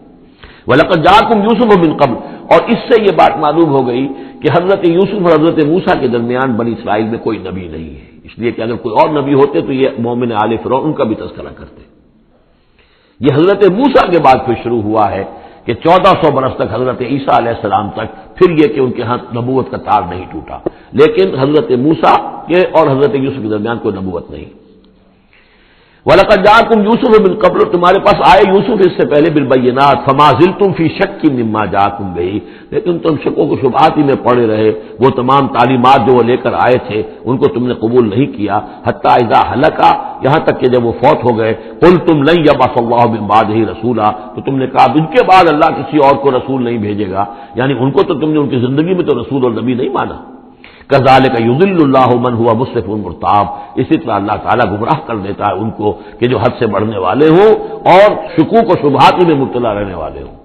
وَلَقَدْ جَاءَكُمْ يُوسُفُ مِن قَبْلُ، اور اس سے یہ بات معلوم ہو گئی کہ حضرت یوسف اور حضرت موسیٰ کے درمیان بنی اسرائیل میں کوئی نبی نہیں ہے، اس لیے کہ اگر کوئی اور نبی ہوتے تو یہ مومن آل فرعون ان کا بھی تذکرہ کرتے۔ یہ حضرت موسیٰ کے بعد پھر شروع ہوا ہے کہ 1400 برس تک حضرت عیسیٰ علیہ السلام تک، پھر یہ کہ ان کے ہاں نبوت کا تار نہیں ٹوٹا، لیکن حضرت موسیٰ کے اور حضرت یوسف کے درمیان کوئی نبوت نہیں۔ وَلَقَدْ جَاءَكُمْ يُوسُفُ مِن قَبْلُ، تمہارے پاس آئے یوسف اس سے پہلے بِالْبَيِّنَاتِ فَمَا زِلْتُمْ فِي شَكٍّ مِّمَّا جَاءَكُمْ بِهِ، لیکن تم شکوک و شبہات ہی میں پڑے رہے، وہ تمام تعلیمات جو وہ لے کر آئے تھے ان کو تم نے قبول نہیں کیا، حتیٰ اذا ہلک، یہاں تک کہ جب وہ فوت ہو گئے، قُلْتُمْ لَن يَبْعَثَ اللَّهُ مِن بَعْدِهِ رَسُولًا، تو تم نے کہا ان کے بعد اللہ کسی اور کو رسول نہیں بھیجے گا، یعنی ان کو تو تم نے ان کی زندگی میں تو رسول اور نبی نہیں مانا۔ کذالک یضل اللہ من هو مسرف مرتاب، اسی طرح اللہ تعالیٰ گمراہ کر دیتا ہے ان کو کہ جو حد سے بڑھنے والے ہوں اور شکوک و شبہات میں مبتلا رہنے والے ہوں۔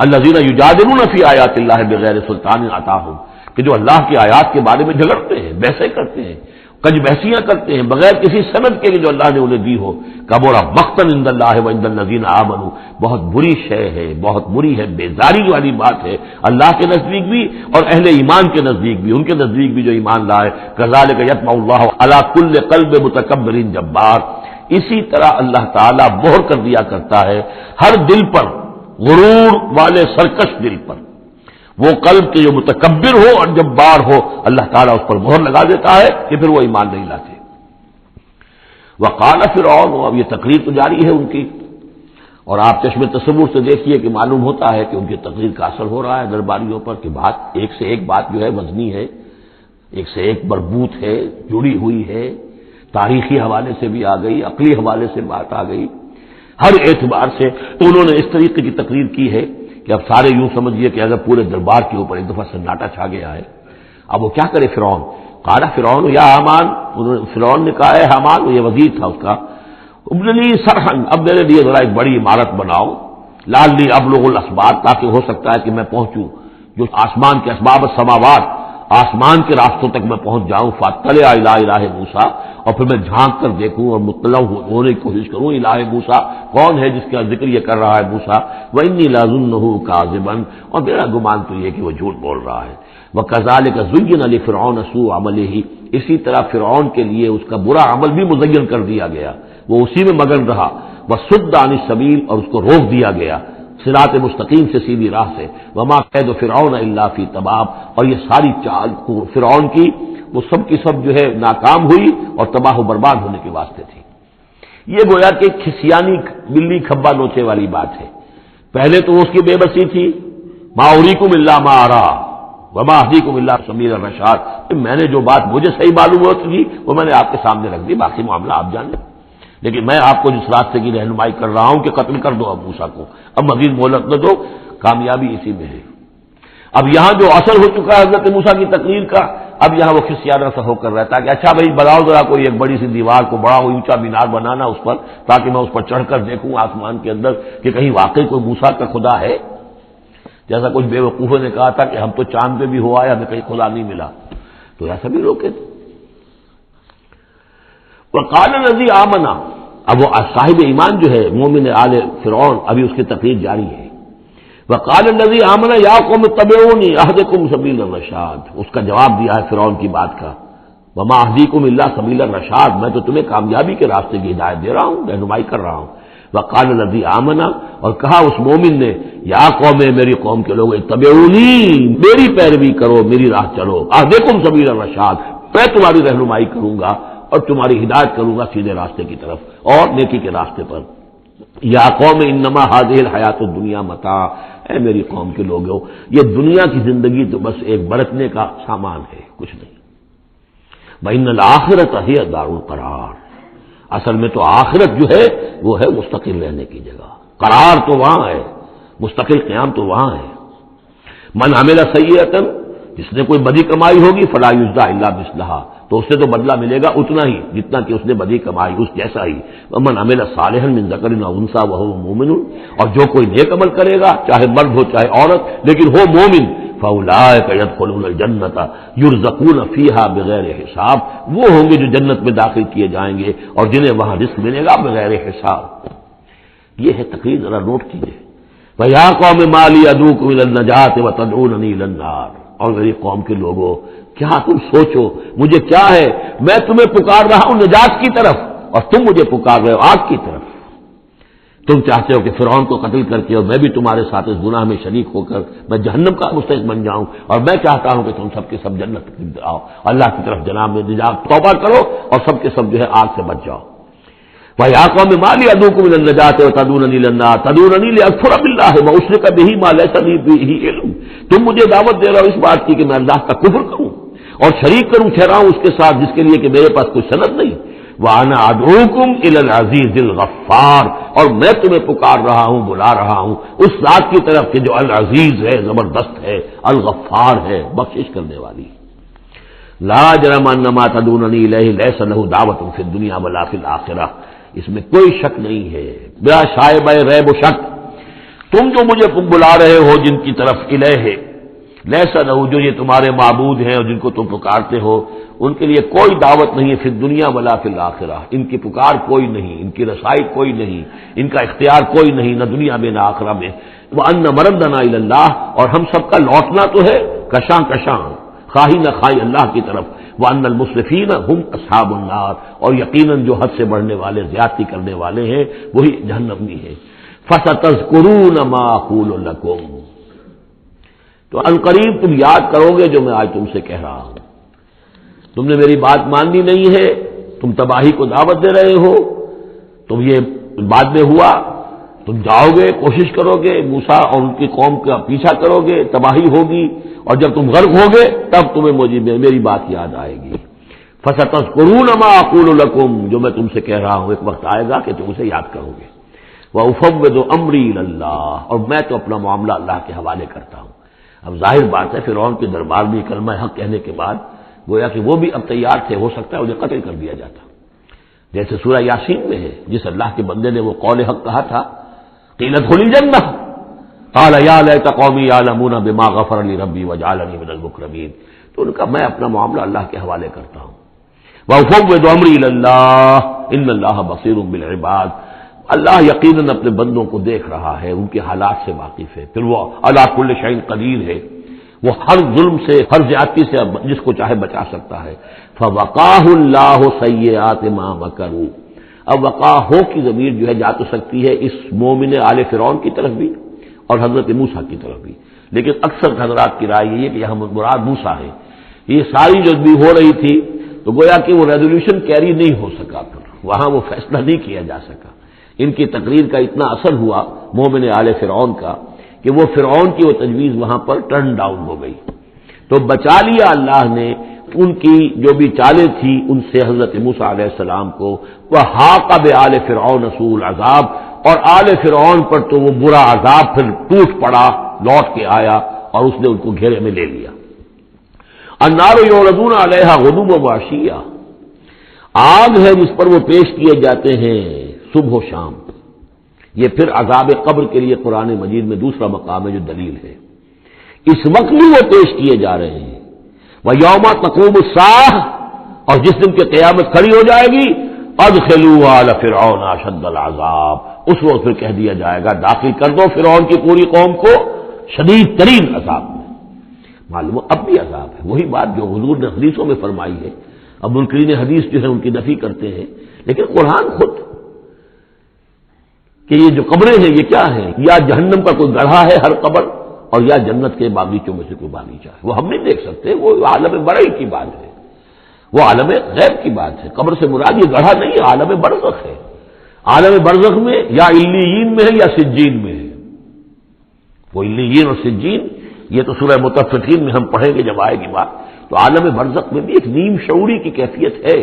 الذین یجادلون فی آیات اللہ بغیر سلطان اتاہم، کہ جو اللہ کی آیات کے بارے میں جھگڑتے ہیں، بحثیں کرتے ہیں، کج بحثیاں کرتے ہیں بغیر کسی سند کے جو اللہ نے انہیں دی ہو، کبر مقتا عند اللہ وعند الذین آمنوا، بہت بری شے ہے، بہت بری ہے، بیزاری والی بات ہے اللہ کے نزدیک بھی اور اہل ایمان کے نزدیک بھی، ان کے نزدیک بھی جو ایمان لائے۔ کذالک یطبع اللہ علی کل قلب متکبر جبار، اسی طرح اللہ تعالیٰ مہر کر دیا کرتا ہے ہر دل پر، غرور والے سرکش دل پر، وہ قلب کے جو متکبر ہو اور جبار ہو، اللہ تعالیٰ اس پر مہر لگا دیتا ہے کہ پھر وہ ایمان نہیں لاتے۔ وقال فرعون، اب یہ تقریر تو جاری ہے ان کی، اور آپ چشم تصور سے دیکھیے کہ معلوم ہوتا ہے کہ ان کی تقریر کا اثر ہو رہا ہے درباریوں پر، کہ بات ایک سے ایک بات جو ہے وزنی ہے، ایک سے ایک مربوط ہے، جڑی ہوئی ہے، تاریخی حوالے سے بھی آ گئی، عقلی حوالے سے بات آ گئی، ہر اعتبار سے تو انہوں نے اس طریقے کی تقریر کی ہے کہ اب سارے یوں سمجھیے کہ اگر پورے دربار کے اوپر ایک دفعہ سناٹا چھا گیا ہے۔ اب وہ کیا کرے فرعون؟ قال فرعون یا حامان، فرعون نے کہا ہے حامان، یہ وزیر تھا اس کا، ابن لی صرحا، اب میرے لیے ذرا ایک بڑی عمارت بناؤ، لعلی ابلغ الاسباب، تاکہ ہو سکتا ہے کہ میں پہنچوں جو آسمان کے اسباب السماوات، آسمان کے راستوں تک میں پہنچ جاؤں، فاطلع الی الہ موسیٰ، اور پھر میں جھانک کر دیکھوں اور مطلع ہونے کی کوشش کروں الہ موسیٰ کون ہے جس کا ذکر یہ کر رہا ہے موسیٰ، وانی لاظنہ کاذبا، اور میرا گمان تو یہ کہ وہ جھوٹ بول رہا ہے۔ وکذالک زین لفرعون سوء عملہ، اسی طرح فرعون کے لیے اس کا برا عمل بھی مزین کر دیا گیا، وہ اسی میں مگن رہا، وصد عن السبیل، اور اس کو روک دیا گیا صراط مستقیم سے، سیدھی راہ سے، وما کید فرعون الا فی تباب، اور یہ ساری چال فرعون کی وہ سب کی سب جو ہے ناکام ہوئی اور تباہ و برباد ہونے کے واسطے تھی۔ یہ گویا کہ کھسیانی بلی کھبا نوچے والی بات ہے۔ پہلے تو اس کی بے بسی تھی، ما اریکم الا ما ارا وما اهدیکم الا سبیل الرشاد، میں نے جو بات مجھے صحیح معلوم ہوتی تھی وہ میں نے آپ کے سامنے رکھ دی، باقی معاملہ آپ جانیں، لیکن میں آپ کو جس راستے کی رہنمائی کر رہا ہوں کہ قتل کر دو اب موسیٰ کو، اب مزید مہلت نہ دو، کامیابی اسی میں ہے۔ اب یہاں جو اثر ہو چکا ہے حضرت موسیٰ کی تقریر کا، اب یہاں وہ خسیانہ سا ہو کر رہتا ہے کہ اچھا بھائی بناؤ ذرا کوئی ایک بڑی سی دیوار کو، بڑا اونچا مینار بنانا اس پر، تاکہ میں اس پر چڑھ کر دیکھوں آسمان کے اندر کہ کہیں واقعی کوئی موسیٰ کا خدا ہے۔ جیسا کچھ بے وقوفوں نے کہا تھا کہ ہم تو چاند پہ بھی ہو آئے، ہمیں کہیں خدا نہیں ملا، تو ایسا بھی روکے تھے۔ وقال الذی آمنا، اب وہ صاحب ایمان جو ہے مومن آل فرعون، ابھی اس کی تقریر جاری ہے۔ وقال الذی آمنا یا قوم اتبعونی اہدکم سبیل الرشاد، اس کا جواب دیا ہے فرعون کی بات کا، وما اہدیکم الا سبیل الرشاد، میں تو تمہیں کامیابی کے راستے کی ہدایت دے رہا ہوں، رہنمائی کر رہا ہوں۔ وقال الذی آمنا، اور کہا اس مومن نے، یا قوم، میری قوم کے لوگ، اتبعونی، میری پیروی کرو، میری راہ چلو، اہدکم سبیل الرشاد، میں تمہاری رہنمائی کروں گا اور تمہاری ہدایت کروں گا سیدھے راستے کی طرف اور نیکی کے راستے پر۔ یا قوم انما هذه الحیات الدنیا متاع، اے میری قوم کے لوگوں، یہ دنیا کی زندگی تو بس ایک برتنے کا سامان ہے، کچھ نہیں۔ وَإِنَّ الْآخِرَةَ هِيَ دَارُ الْقَرَارِ، اصل میں تو آخرت جو ہے وہ ہے مستقل رہنے کی جگہ، قرار تو وہاں ہے، مستقل قیام تو وہاں ہے۔ من عمل سیئۃ، جس نے کوئی بدی کمائی ہوگی، فلا یجزی الا مثلھا، تو اس سے تو بدلہ ملے گا اتنا ہی جتنا کہ اس نے بدی کمائی، اس جیسا ہی۔ ومن عمل صالحا من ذکر او انثی وهو مؤمن، اور جو کوئی نیک عمل کرے گا، چاہے مرد ہو چاہے عورت، لیکن ہو مومن، فاولئک يدخلون الجنۃ یرزقون فیہا بغیر حساب، وہ ہوں گے جو جنت میں داخل کیے جائیں گے اور جنہیں وہاں رزق ملے گا بغیر حساب۔ یہ ہے تقریر، ذرا نوٹ کیجیے۔ وَيَا قَوْمِ مَا لِي أَدْعُوكُمْ إِلَى النَّجَاةِ وَتَدْعُونَنِي إِلَى النَّارِ، اور میری قوم کے لوگوں، کیا تم سوچو مجھے کیا ہے، میں تمہیں پکار رہا ہوں نجات کی طرف اور تم مجھے پکار رہے ہو آگ کی طرف۔ تم چاہتے ہو کہ فرعون کو قتل کر کے اور میں بھی تمہارے ساتھ اس گناہ میں شریک ہو کر میں جہنم کا مستحق بن جاؤں، اور میں چاہتا ہوں کہ تم سب کے سب جنت آؤ، اللہ کی طرف جناب میں نجات توبہ کرو اور سب کے سب جو ہے آگ سے بچ جاؤ۔ وَيَا قَوْمِ مَا لِي أَدْعُوكُمْ إِلَى النَّجَاةِ وَتَدْعُونَنِي إِلَى النَّارِ تَدْعُونَنِي لِأَكْفُرَ بِاللَّهِ وَأُشْرِكَ بِهِ مَا لَيْسَ لِي بِهِ عِلْمٌ، تم مجھے دعوت دے رہے ہو اس بات کی کہ میں اللہ کا کفر کروں اور شریک کروں ٹھہراؤں اس کے ساتھ جس کے لیے کہ میرے پاس کوئی سند نہیں۔ وَأَنَا أَدْعُوكُمْ إِلَى الْعَزِيزِ الْغَفَّارِ، اور میں تمہیں پکار رہا ہوں، بلا رہا ہوں اس ذات کی طرف کہ جو العزیز ہے، زبردست ہے، الغفار ہے، بخشش کرنے والی۔ لا جرم ان ما تدعوننی الیہ لیس لہ دعوۃ فی الدنیا ولا فی الآخرہ، اس میں کوئی شک نہیں ہے، بلا شائبہ ریب و شک، تم جو مجھے بلا رہے ہو جن کی طرف الہ لیس لہ، جو یہ تمہارے معبود ہیں اور جن کو تم پکارتے ہو، ان کے لیے کوئی دعوت نہیں ہے فی الدنیا ولا فی الآخرہ، ان کی پکار کوئی نہیں، ان کی رسائی کوئی نہیں، ان کا اختیار کوئی نہیں، نہ دنیا میں نہ آخرہ میں۔ وَأَنَّ مَرَدَّنَا إِلَى اللَّهِ، اور ہم سب کا لوٹنا تو ہے کشاں کشاں، خواہی نہ خواہی اللہ کی طرف۔ وَأَنَّ الْمُسْرِفِينَ هُمْ أَصْحَابُ النَّارِ، اور یقیناً جو حد سے بڑھنے والے، زیادتی کرنے والے ہیں وہی جہنمی ہیں۔ فَسَتَذْكُرُونَ مَا أَقُولُ لَكُمْ، تو عنقریب تم یاد کرو گے جو میں آج تم سے کہہ رہا ہوں۔ تم نے میری بات ماننی نہیں ہے، تم تباہی کو دعوت دے رہے ہو، تم یہ بعد میں ہوا، تم جاؤ گے، کوشش کرو گے، موسیٰ اور ان کی قوم کا پیچھا کرو گے، تباہی ہوگی، اور جب تم غرق ہوگے تب تمہیں میری بات یاد آئے گی۔ فَسَتَذْكُرُونَ مَا أَقُولُ لَكُمْ، جو میں تم سے کہہ رہا ہوں ایک وقت آئے گا کہ تم اسے یاد کرو گے۔ وَأُفَوِّضُ أَمْرِي إِلَى اللَّهِ، اور میں تو اپنا معاملہ اللہ کے حوالے کرتا ہوں۔ اب ظاہر بات ہے فرعون کے دربار میں کلمہ حق کہنے کے بعد گویا کہ وہ بھی اب تیار تھے، ہو سکتا ہے انہیں قتل کر دیا جاتا، جیسے سورہ یاسین میں ہے، جس اللہ کے بندے نے وہ قول حق کہا تھا قیل ادخل الجنہ قال یا لیت قومی یعلمون بما غفر لی ربی وجعلنی من المکرمین. تو ان کا میں اپنا معاملہ اللہ کے حوالے کرتا ہوں. وَأُفَوِّضُ أَمْرِي إِلَى اللَّهِ إِنَّ اللَّهَ بَصِيرٌ بِالْعِبَادِ. اللہ یقیناً اپنے بندوں کو دیکھ رہا ہے، ان کے حالات سے واقف ہے. پھر وہ علی کل شیء قدیر ہے، وہ ہر ظلم سے، ہر زیادتی سے جس کو چاہے بچا سکتا ہے. فَوَقَاهُ اللَّهُ سَيِّئَاتِ مَا مَكَرُوا. اب وقاہ کی ضمیر جو ہے جا تو سکتی ہے اس مومن آل فرعون کی طرف بھی اور حضرت موسیٰ کی طرف بھی، لیکن اکثر حضرات کی رائے یہ ہے کہ یہاں مراد موسیٰ ہے. یہ ساری جو بھی ہو رہی تھی تو گویا کہ وہ ریزولوشن کیری نہیں ہو سکا، پھر وہاں وہ فیصلہ نہیں کیا جا سکا. ان کی تقریر کا اتنا اثر ہوا مومن آل فرعون کا کہ وہ فرعون کی وہ تجویز وہاں پر ٹرن ڈاؤن ہو گئی. تو بچا لیا اللہ نے ان کی جو بھی چالیں تھی ان سے حضرت موسیٰ علیہ السلام کو. وحاق بآل فرعون سوء العذاب، اور آل فرعون پر تو وہ برا عذاب پھر ٹوٹ پڑا، لوٹ کے آیا اور اس نے ان کو گھیرے میں لے لیا. النار یعرضون علیہا غدوا وعشیا، آگ ہے جس پر وہ پیش کیے جاتے ہیں صبح و شام. یہ پھر عذاب قبر کے لیے قرآن مجید میں دوسرا مقام ہے جو دلیل ہے. اس وقت بھی وہ پیش کیے جا رہے ہیں. وَيَوْمَ تَقُومُ السَّاعَةُ، اور جس دن کی قیامت کھڑی ہو جائے گی أَدْخِلُوا آلَ فِرْعَوْنَ أَشَدَّ الْعَذَابِ، اس وقت پھر کہہ دیا جائے گا داخل کر دو فرعون کی پوری قوم کو شدید ترین عذاب میں. معلوم اب بھی عذاب ہے، وہی بات جو حضور نے حدیثوں میں فرمائی ہے. اب منکرین حدیث جو ہے ان کی نفی کرتے ہیں، لیکن قرآن خود کہ یہ جو قبریں ہیں یہ کیا ہیں، یا جہنم کا کوئی گڑھا ہے ہر قبر، اور یا جنت کے باغیچوں میں سے کوئی باغیچہ ہے. وہ ہم نہیں دیکھ سکتے، وہ عالم برئی کی بات ہے، وہ عالم غیب کی بات ہے. قبر سے مراد یہ گڑھا نہیں ہے، عالم برزخ ہے. عالم برزخ میں یا علیین میں ہے یا سجین میں ہے. وہ علیین اور سجین یہ تو سورہ مطففین میں ہم پڑھیں گے جب آئے گی بات. تو عالم برزخ میں بھی ایک نیم شعوری کی کیفیت ہے.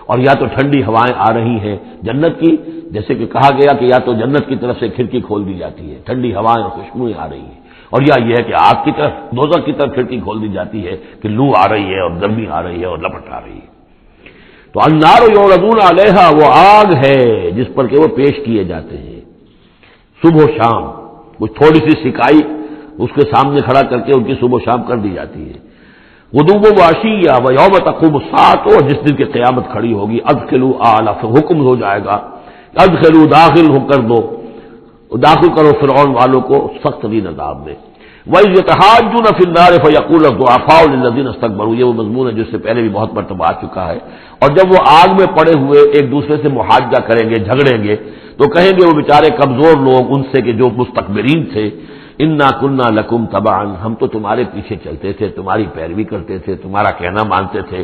اور یا تو ٹھنڈی ہوائیں آ رہی ہیں جنت کی، جیسے کہ کہا گیا کہ یا تو جنت کی طرف سے کھڑکی کھول دی جاتی ہے، ٹھنڈی ہوائیں اور خوشبوئیں آ رہی ہیں، اور یا یہ ہے کہ آگ کی طرف، دوزخ کی طرف کھڑکی کھول دی جاتی ہے کہ لو آ رہی ہے اور گرمی آ رہی ہے اور لپٹ آ رہی ہے. تو النار یعرضون علیہا، وہ آگ ہے جس پر کہ وہ پیش کیے جاتے ہیں صبح و شام. کچھ تھوڑی سی سکائی اس کے سامنے کھڑا کر کے ان کی صبح و شام کر دی جاتی ہے. غدوا وعشیا ویوم تقوم الساعۃ، اور جس دن کی قیامت کھڑی ہوگی ادخلوا آل، حکم ہو جائے گا ادخلوا، داخل ہو کر دو، داخل کرو فرعون والوں کو سخت ترین عذاب میں. وَإِذْ يَتَحَاجُّونَ فِي النَّارِ فَيَقُولُ الضُّعَفَاءُ لِلَّذِينَ اسْتَكْبَرُوا، یہ وہ مضمون ہے جس سے پہلے بھی بہت مرتبہ آ چکا ہے. اور جب وہ آگ میں پڑے ہوئے ایک دوسرے سے محاجہ کریں گے، جھگڑیں گے، تو کہیں گے وہ بیچارے کمزور لوگ ان سے کہ جو مستکبرین تھے، اِنَّا كُنَّا لَكُمْ تَبَعًا، ہم تو تمہارے پیچھے چلتے تھے، تمہاری پیروی کرتے تھے، تمہارا کہنا مانتے تھے.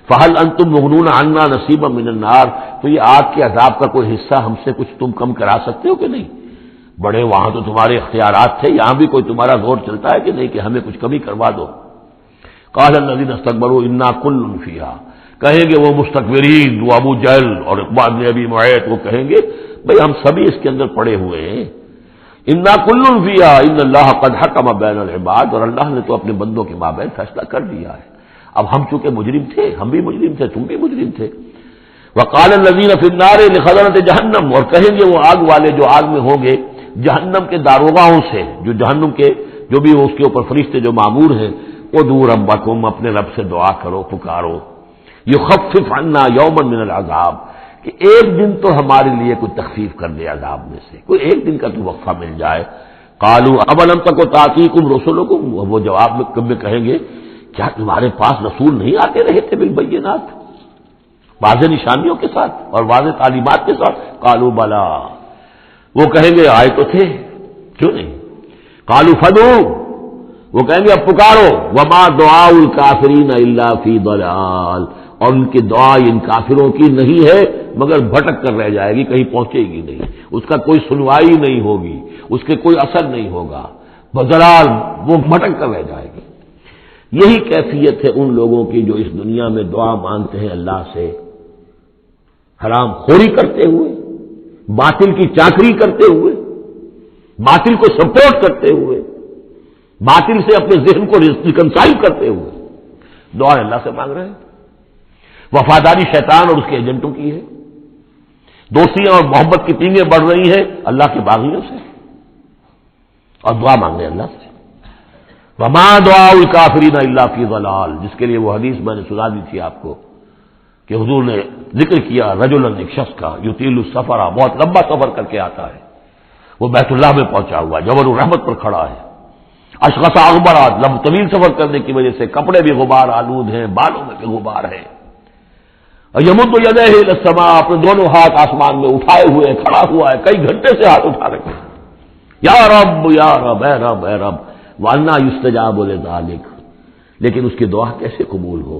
فَهَلْ أَنْتُمْ مُغْنُونَ عَنَّا نَصِيبًا مِنَ النَّارِ، تو یہ آگ کے عذاب کا کوئی حصہ ہم سے کچھ تم کم کرا سکتے ہو کہ نہیں؟ بڑے وہاں تو تمہارے اختیارات تھے، یہاں بھی کوئی تمہارا زور چلتا ہے کہ نہیں کہ ہمیں کچھ کمی کروا دو. قال الذين استكبروا انا كل فيها، کہیں گے وہ مستکبرین، وہ ابو جہل اور اقبال بن ابی معیط، وہ کہیں گے بھئی ہم سبھی اس کے اندر پڑے ہوئے ہیں. انا كل فيها ان الله قد حكم بين العباد، اور اللہ نے تو اپنے بندوں کے مابین فیصلہ کر دیا ہے. اب ہم چونکہ مجرم تھے، ہم بھی مجرم تھے، تم بھی مجرم تھے. وقال الذين في النار لخزنة جہنم، اور کہیں گے وہ آگ والے جو آگ میں ہوں گے جہنم کے داروغاؤں سے، جو جہنم کے جو بھی اس کے اوپر فرشتے جو معمور ہیں، ادعوا ربکم، اپنے رب سے دعا کرو، پکارو، یخفف عنا یوما من العذاب، کہ ایک دن تو ہمارے لیے کوئی تخفیف کر دے عذاب میں سے، کوئی ایک دن کا تو وقفہ مل جائے. قالوا اولم تک تاتیکم رسلکم، وہ جواب میں کہیں گے کیا تمہارے پاس رسول نہیں آتے رہے تھے بالبینات، واضح نشانیوں کے ساتھ اور واضح تعلیمات کے ساتھ؟ قالوا بلا، وہ کہیں گے آئے تو تھے، کیوں نہیں؟ قالوا فدعوا، وہ کہیں گے اب پکارو. وما دعاء الکافرین الا فی ضلال، اور ان کی دعا ان کافروں کی نہیں ہے مگر بھٹک کر رہ جائے گی، کہیں پہنچے گی نہیں، اس کا کوئی سنوائی نہیں ہوگی، اس کے کوئی اثر نہیں ہوگا، بضلال، وہ بھٹک کر رہ جائے گی. یہی کیفیت ہے ان لوگوں کی جو اس دنیا میں دعا مانگتے ہیں اللہ سے، حرام خوری کرتے ہوئے، باطل کی چاکری کرتے ہوئے، باطل کو سپورٹ کرتے ہوئے، باطل سے اپنے ذہن کو ریکنسائل کرتے ہوئے دعا اللہ سے مانگ رہے ہیں. وفاداری شیطان اور اس کے ایجنٹوں کی ہے، دوستیاں اور محبت کی پینگیں بڑھ رہی ہیں اللہ کے باغیوں سے. اور دعا مانگے اللہ سے. وما دعاء الکافرین الا فی ضلال، جس کے لیے وہ حدیث میں نے سنا دی تھی آپ کو کہ حضور نے ذکر کیا رجلا، ایک شخص کا، یطیل السفر، بہت لمبا سفر کر کے آتا ہے، وہ بیت اللہ میں پہنچا ہوا ہے، جبل الرحمت پر کھڑا ہے، اشخص اغبر، طویل سفر کرنے کی وجہ سے کپڑے بھی غبار آلود ہیں، بالوں میں بھی غبار ہے، اور یمد یدیہ الی السماء، اپنے دونوں ہاتھ آسمان میں اٹھائے ہوئے کھڑا ہوا ہے، کئی گھنٹے سے ہاتھ اٹھا رکھے ہیں، یا رب یا رب، اے رب اے رب، وَأَنَّىٰ يُسْتَجَابُ لِذَٰلِكَ، لیکن اس کی دعا کیسے قبول ہو؟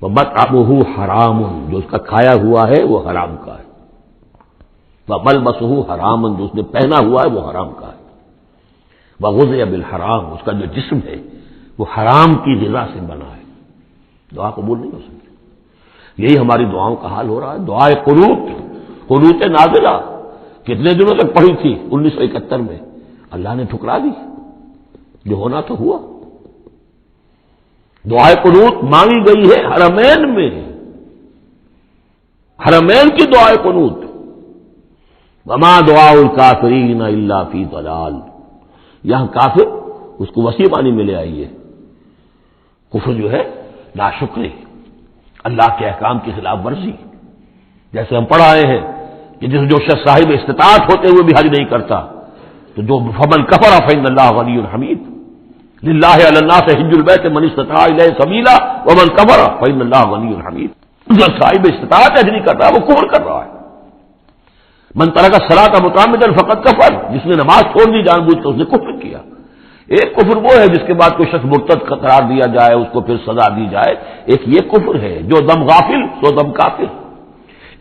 وَمَطْعَمُهُ حَرَامٌ، جو اس کا کھایا ہوا ہے وہ حرام کا ہے، وَمَلْبَسُهُ حَرَامٌ، جو اس نے پہنا ہوا ہے وہ حرام کا ہے، وَغُذِيَ بِالْحَرَامِ، اس کا جو جسم ہے وہ حرام کی غذا سے بنا ہے، دعا قبول نہیں ہو سکتی. یہی ہماری دعاؤں کا حال ہو رہا ہے. دعائے قنوت، قنوت نازلہ کتنے دنوں تک پڑھی تھی 1971 میں، اللہ نے ٹھکرا دی، جو ہونا تو ہوا. دعائے قنوت مانگی گئی ہے حرمین میں، حرمین کی دعائے قنوت. وما دعاء الکافرین الا فی ضلال، یہاں کافر اس کو وسیع معنی میں لے آئیے. کفر جو ہے ناشکری، اللہ کے احکام کی خلاف ورزی، جیسے ہم پڑھ آئے ہیں کہ جو شخص صاحب استطاعت ہوتے ہوئے بھی حج نہیں کرتا، تو جو فمن کفر فإن اللہ غنی حمید، للہ علی الناس حج البیت من استطاع الیہ سبیلا ومن کفر فإن اللہ غنی حمید. جو صاحب استطاعت حج نہیں کرتا وہ کفر کر رہا ہے. من ترک الصلاۃ متعمدا فقد کفر، جس نے نماز چھوڑ دی جان بوجھ کر اس نے کفر کیا. ایک کفر وہ ہے جس کے بعد کوئی شخص مرتد قرار دیا جائے، اس کو پھر سزا دی جائے، ایک یہ کفر ہے جو دم غافل سو دم کافر.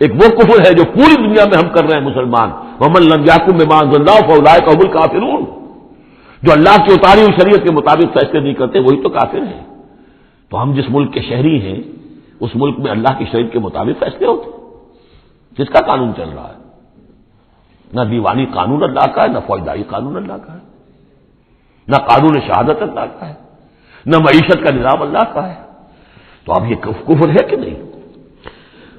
ایک وہ کفر ہے جو پوری دنیا میں ہم کر رہے ہیں مسلمان، ومن لم یحکم بما انزل اللہ فاولئک هم الکافرون، جو اللہ کی اتاری ہوئی شریعت کے مطابق فیصلے نہیں کرتے وہی تو کافر ہیں. تو ہم جس ملک کے شہری ہیں اس ملک میں اللہ کی شریعت کے مطابق فیصلے ہوتے، جس کا قانون چل رہا ہے. نہ دیوانی قانون اللہ کا ہے، نہ فوجداری قانون اللہ کا ہے، نہ قانون شہادت اللہ کا ہے، نہ معیشت کا نظام اللہ کا ہے. تو اب یہ کفر ہے کہ نہیں؟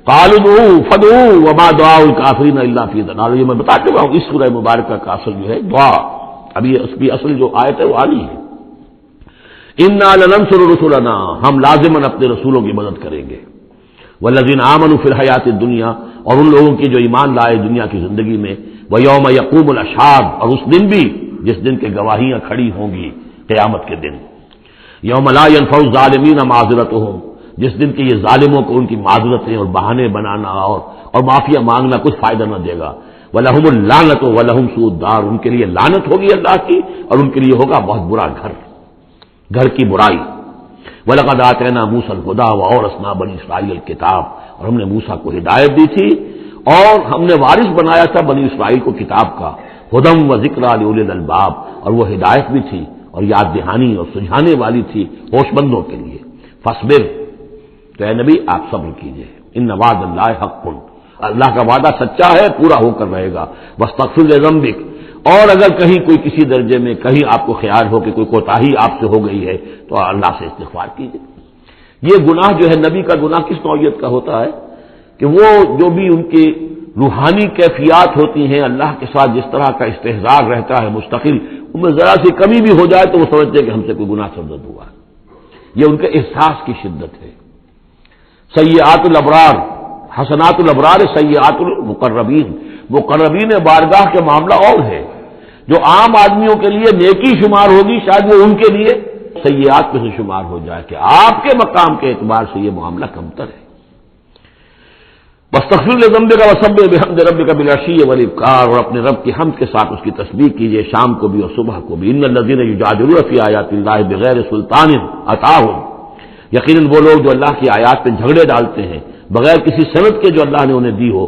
قالوا ادعوا فدعوا وما دعاء الکافرین الا فی ضلال. یہ میں بتا چکا ہوں اس سورہ مبارکہ کا اصل جو ہے دعا، ابھی اس کی اصل جو آیت ہے وہ آنی ہے. انا لننصر رسلنا، ہم لازماً اپنے رسولوں کی مدد کریں گے. والذین آمنوا فی الحیات الدنیا، اور ان لوگوں کی جو ایمان لائے دنیا کی زندگی میں. ویوم یقوم الاشہاد، اور اس دن بھی جس دن کے گواہیاں کھڑی ہوں گی قیامت کے دن. یوم لا ينفع الظالمین معذرتهم، جس دن کے یہ ظالموں کو ان کی معذرتیں اور بہانے بنانا اور معافیا مانگنا کچھ فائدہ نہ دے گا. وَلَهُمُ اللَّعْنَةُ وَلَهُمْ سُوءُ الدَّارِ، ان کے لیے لعنت ہوگی اللہ کی اور ان کے لیے ہوگا بہت برا گھر کی برائی. وَلَقَدْ آتَيْنَا مُوسَى الْهُدَىٰ وَأَوْرَثْنَا بَنِي إِسْرَائِيلَ الْكِتَابَ، اور ہم نے موسیٰ کو ہدایت دی تھی اور ہم نے وارث بنایا تھا بنی اسرائیل کو کتاب کا. ہدی و ذکریٰ لأولی الالباب، اور وہ ہدایت بھی تھی اور یاد دہانی اور سجھانے والی تھی ہوش مندوں کے لیے. فاصبر، تو اے نبی آپ صبر کیجئے. ان وعد اللہ حق، اللہ کا وعدہ سچا ہے، پورا ہو کر رہے گا. واستغفر لذنبک، اور اگر کہیں کوئی کسی درجے میں کہیں آپ کو خیال ہو کہ کوئی کوتاہی آپ سے ہو گئی ہے تو اللہ سے استغفار کیجئے. یہ گناہ جو ہے نبی کا گناہ کس نوعیت کا ہوتا ہے کہ وہ جو بھی ان کی روحانی کیفیات ہوتی ہیں اللہ کے ساتھ جس طرح کا استحضار رہتا ہے مستقل، ان میں ذرا سی کمی بھی ہو جائے تو وہ سمجھتے ہیں کہ ہم سے کوئی گناہ سرزد ہوا ہے. یہ ان کے احساس کی شدت ہے. سیئات الابرار حسنات الابرار سیئات المقربین، مقربین بارگاہ کے معاملہ اور ہے. جو عام آدمیوں کے لیے نیکی شمار ہوگی شاید وہ ان کے لیے سیئات میں سے شمار ہو جائے کہ آپ کے مقام کے اعتبار سے یہ معاملہ کمتر ہے. واستغفر لذنبک وسبح بحمد ربک بالعشی والابکار، اور اپنے رب کی حمد کے ساتھ اس کی تسبیح کیجیے شام کو بھی اور صبح کو بھی. ان الذین یجادلون فی آیات اللہ بغیر سلطان اتاہم، یقیناً وہ لوگ جو اللہ کی آیات پہ جھگڑے ڈالتے ہیں بغیر کسی سند کے جو اللہ نے انہیں دی ہو.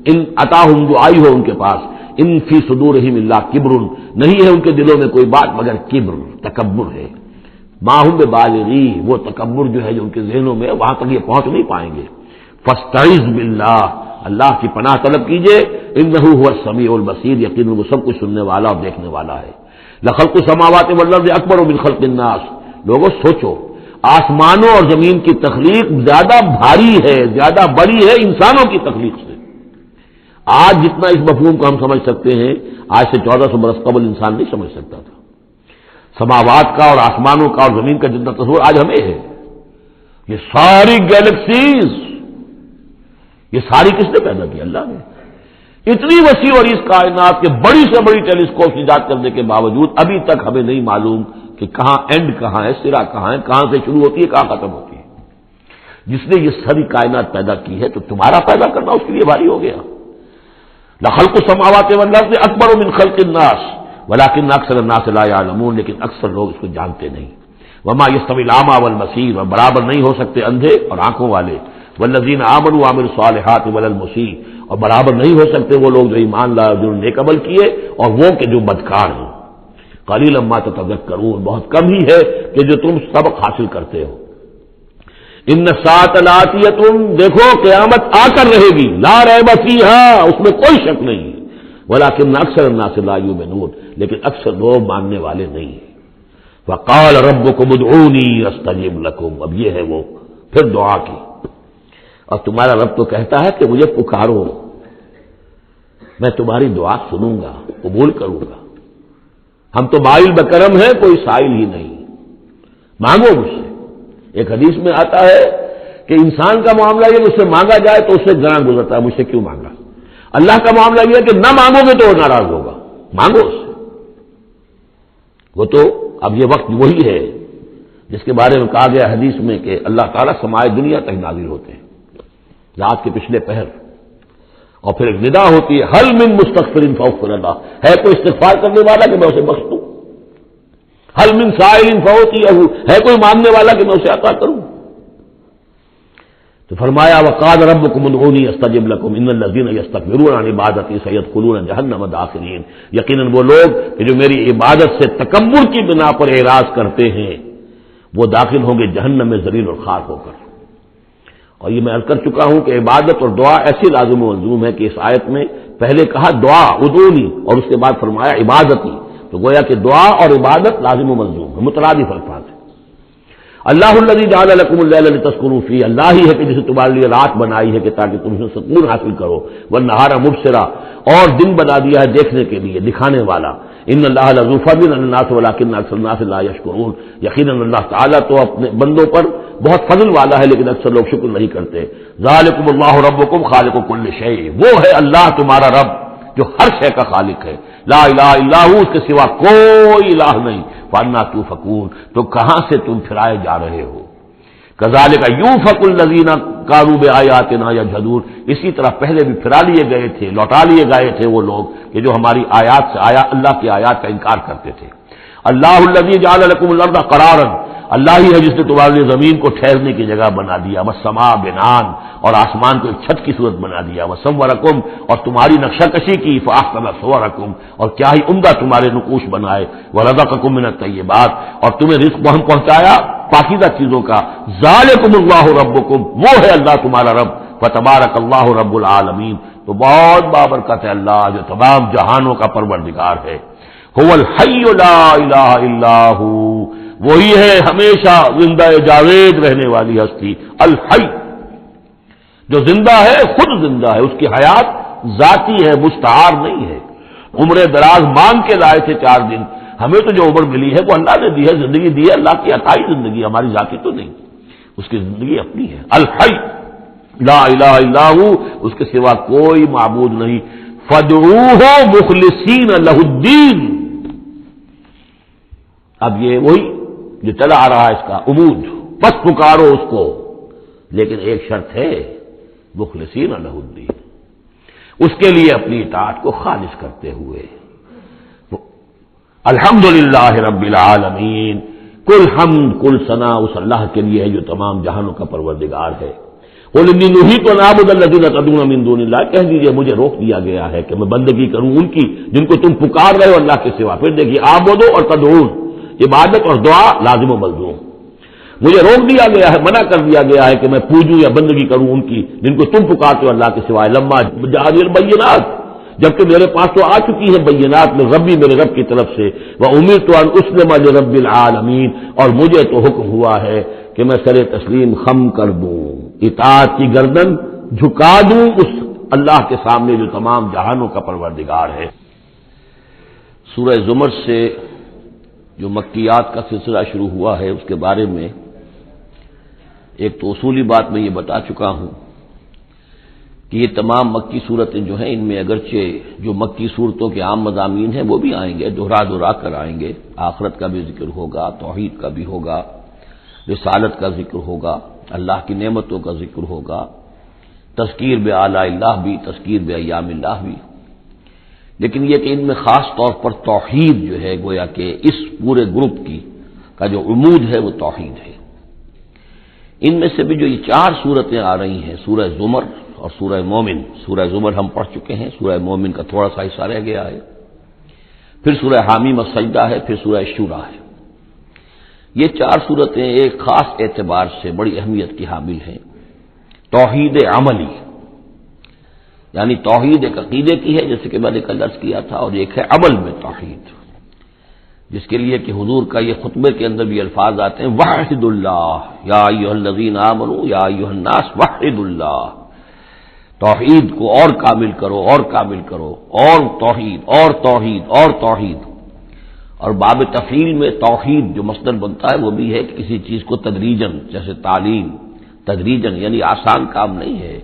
ان اتاہم، جو آئی ہو ان کے پاس. ان فی صدورہم الا کبر، نہیں ہے ان کے دلوں میں کوئی بات مگر کبر، تکبر ہے. ما ہم ببالغی، وہ تکبر جو ہے جو ان کے ذہنوں میں وہاں تک یہ پہنچ نہیں پائیں گے. فاستعذ باللہ، اللہ کی پناہ طلب کیجئے. انہ هو السمیع البصیر، یقیناً وہ سب کچھ سننے والا اور دیکھنے والا ہے. لخلق السماوات والارض اکبر من خلق الناس، لوگوں سوچو آسمانوں اور زمین کی تخلیق زیادہ بھاری ہے، زیادہ بڑی ہے انسانوں کی تخلیق سے. آج جتنا اس مفہوم کو ہم سمجھ سکتے ہیں آج سے 1400 برس قبل انسان نہیں سمجھ سکتا تھا. سماوات کا اور آسمانوں کا اور زمین کا جتنا تصور آج ہمیں ہے، یہ ساری گیلیکسیز، یہ ساری کس نے پیدا کی؟ اللہ نے۔ اتنی وسیع اور اس کائنات کے بڑی سے بڑی ٹیلیسکوپ ایجاد کرنے کے باوجود ابھی تک ہمیں نہیں معلوم کہ کہاں اینڈ کہاں ہے، سرا کہاں ہے، کہاں سے شروع ہوتی ہے کہاں ختم ہوتی ہے۔ جس نے یہ ساری کائنات پیدا کی ہے تو تمہارا پیدا کرنا اس کے لیے بھاری ہو گیا۔ لخلق السماوات والارض اکبر من خلق الناس ولکن اکثر الناس لا یعلمون، لیکن اکثر لوگ اس کو جانتے نہیں۔ وما یستوی الاعمی والبصیر، اور برابر نہیں ہو سکتے اندھے اور آنکھوں والے، والذین آمنوا وعملوا الصالحات ولا المسیء، اور برابر نہیں ہو سکتے وہ لوگ جو ایمان لائے اور جنہوں نے نیک عمل کیے اور وہ کہ جو بدکار ہیں۔ قلیلا ما تتذکرون، بہت کم ہی ہے کہ جو تم سبق حاصل کرتے ہو۔ ان الساعۃ لآتیۃ، دیکھو قیامت آ کر رہے گی، لا ریب فیہا، اس میں کوئی شک نہیں، ولکن اکثر الناس لا یؤمنون، لیکن اکثر لوگ ماننے والے نہیں ہیں۔ وقال ربکم ادعونی استجب لکم، اب یہ ہے وہ پھر دعا کی، اور تمہارا رب تو کہتا ہے کہ مجھے پکارو، میں تمہاری دعا سنوں گا، قبول کروں گا۔ ہم تو مائل بکرم ہیں، کوئی سائل ہی نہیں، مانگو مجھ سے۔ ایک حدیث میں آتا ہے کہ انسان کا معاملہ یہ مجھ سے مانگا جائے تو اس سے گراں گزرتا ہے، مجھ سے کیوں مانگا۔ اللہ کا معاملہ یہ ہے کہ نہ مانگو گے تو وہ ناراض ہوگا، مانگو اس سے۔ وہ تو اب یہ وقت وہی ہے جس کے بارے میں کہا گیا حدیث میں کہ اللہ تعالیٰ سمائے دنیا تک نازل ہوتے ہیں رات کے پچھلے پہر، اور پھر ایک ندا ہوتی ہے حل من مستغفر فاغفر اللہ، ہے کوئی استغفار کرنے والا کہ میں اسے بخش دوں، حل من سائل فاعطیہ، ہے کوئی مانگنے والا کہ میں اسے عطا کروں۔ تو فرمایا وقال ربکم ادعونی استجب لکم ان الذین یستکبرون عن عبادتی سیدخلون جہنم داخرین، یقیناً وہ لوگ کہ جو میری عبادت سے تکبر کی بنا پر اعراض کرتے ہیں وہ داخل ہوں گے جہنم میں ذلیل اور خار ہو کر۔ اور یہ میں عرض کر چکا ہوں کہ عبادت اور دعا ایسی لازم و ملزوم ہے کہ اس آیت میں پہلے کہا دعا ادعونی اور اس کے بعد فرمایا عبادتی، تو گویا کہ دعا اور عبادت لازم و ملزوم ہے، مترادف الفاظ ہے۔ اللہ الذی جعل لکم اللیل لتسکنوا فیہ، اللہ ہی ہے کہ جس نے تمہارے لیے رات بنائی ہے کہ تاکہ تم سے سکون حاصل کرو، والنہار مبصرا، اور دن بنا دیا ہے دیکھنے کے لیے، دکھانے والا۔ ان اللہ لذو فضل علی الناس ولکن اکثر الناس لا یشکرون، یقیناً اللہ تعالیٰ تو اپنے بندوں پر بہت فضل والا ہے لیکن اکثر لوگ شکر نہیں کرتے۔ ذالکم اللہ ربکم خالق کل شیء، وہ ہے اللہ تمہارا رب جو ہر شے کا خالق ہے، لا الہ الا ہو، اس کے سوا کوئی الہ نہیں، فانا توفکون، تو کہاں سے تم پھرائے جا رہے ہو۔ کذالک یوفک الذین کانوا بآیاتنا یجحدون، اسی طرح پہلے بھی پھرا لیے گئے تھے، لوٹا لیے گئے تھے وہ لوگ کہ جو ہماری آیات سے اللہ کی آیات کا انکار کرتے تھے۔ اللہ الذی جعل لکم الارض قرارا، اللہ ہی ہے جس نے تمہارے لیے زمین کو ٹھہرنے کی جگہ بنا دیا، والسماء بناء، اور آسمان کو ایک چھت کی صورت بنا دیا، وصورکم، اور تمہاری نقشہ کشی کی، فاحسن صورکم، اور کیا ہی عمدہ تمہارے نقوش بنائے، ورزقکم من الطیبات، اور تمہیں رزق ہم پہنچایا پاکیزہ چیزوں کا۔ ذالکم اللہ ربکم، وہ ہے اللہ تمہارا رب، فتبارک اللہ رب العالمین، تو بہت بابرکت ہے اللہ جو تمام جہانوں کا پروردگار ہے۔ هو الحی لا الہ الا ہو، وہی ہے ہمیشہ زندہ جاوید رہنے والی ہستی، الحی، جو زندہ ہے، خود زندہ ہے، اس کی حیات ذاتی ہے، مستعار نہیں ہے۔ عمر دراز مانگ کے لائے تھے 4 دن، ہمیں تو جو عمر ملی ہے وہ اللہ نے دی ہے، زندگی دی ہے، اللہ کی عطائی زندگی، ہماری ذاتی تو نہیں، اس کی زندگی اپنی ہے۔ الحی لا الہ الا ہو، اس کے سوا کوئی معبود نہیں، فادعوہ مخلصین لہ الدین۔ اب یہ وہی جو چلا آ رہا ہے اس کا عمود، بس پکارو اس کو، لیکن ایک شرط ہے، مخلصین لہ الدین، اس کے لیے اپنی اطاعت کو خالص کرتے ہوئے۔ الحمدللہ رب العالمین، کل حمد کل ثنا اس اللہ کے لیے ہے جو تمام جہانوں کا پروردگار ہے۔ قل انی نہیت ان اعبد الذین تدعون من دون اللہ، کہہ دیجئے مجھے روک دیا گیا ہے کہ میں بندگی کروں ان کی جن کو تم پکار رہے ہو اللہ کے سوا۔ پھر دیکھیے اعبدو اور تدعون، عبادت اور دعا لازم و ملزوم۔ مجھے روک دیا گیا ہے، منع کر دیا گیا ہے کہ میں پوجوں یا بندگی کروں ان کی جن کو تم پکارتے ہو اللہ کے سوائے، لما جاءنی البینات، جبکہ میرے پاس تو آ چکی ہے بینات میں ربی، میرے رب کی طرف سے، وامرت ان اسلم لرب العالمین، اور مجھے تو حکم ہوا ہے کہ میں سر تسلیم خم کر دوں، اطاعت کی گردن جھکا دوں اس اللہ کے سامنے جو تمام جہانوں کا پروردگار ہے۔ سورہ زمر سے جو مکیات کا سلسلہ شروع ہوا ہے اس کے بارے میں ایک تو اصولی بات میں یہ بتا چکا ہوں کہ یہ تمام مکی صورتیں جو ہیں ان میں اگرچہ جو مکی صورتوں کے عام مضامین ہیں وہ بھی آئیں گے، دہرا کر آئیں گے، آخرت کا بھی ذکر ہوگا، توحید کا بھی ہوگا، رسالت کا ذکر ہوگا، اللہ کی نعمتوں کا ذکر ہوگا، تذکیر بآلاء اللہ بھی، تذکیر بایام اللہ بھی، لیکن یہ کہ ان میں خاص طور پر توحید جو ہے گویا کہ اس پورے گروپ کی کا جو عمود ہے وہ توحید ہے۔ ان میں سے بھی جو یہ 4 صورتیں آ رہی ہیں، سورہ زمر اور سورہ مومن، سورہ زمر ہم پڑھ چکے ہیں، سورہ مومن کا تھوڑا سا حصہ رہ گیا ہے، پھر سورہ حامیم السجدہ ہے، پھر سورہ شورا ہے۔ یہ 4 صورتیں ایک خاص اعتبار سے بڑی اہمیت کی حامل ہیں۔ توحید عملی یعنی توحید ایک عقیدے کی ہے جیسے کہ میں نے کل عرض کیا تھا، اور ایک ہے عمل میں توحید، جس کے لیے کہ حضور کا یہ خطبے کے اندر بھی الفاظ آتے ہیں وحد اللہ یا ایھا الذین آمنوا یا ایھا الناس وحد اللہ، توحید کو اور کامل کرو اور کامل کرو، اور توحید اور توحید اور توحید۔ اور باب تفعیل میں توحید جو مصدر بنتا ہے وہ بھی ہے کہ کسی چیز کو تدریجن، جیسے تعلیم تدریجن یعنی آسان کام نہیں ہے،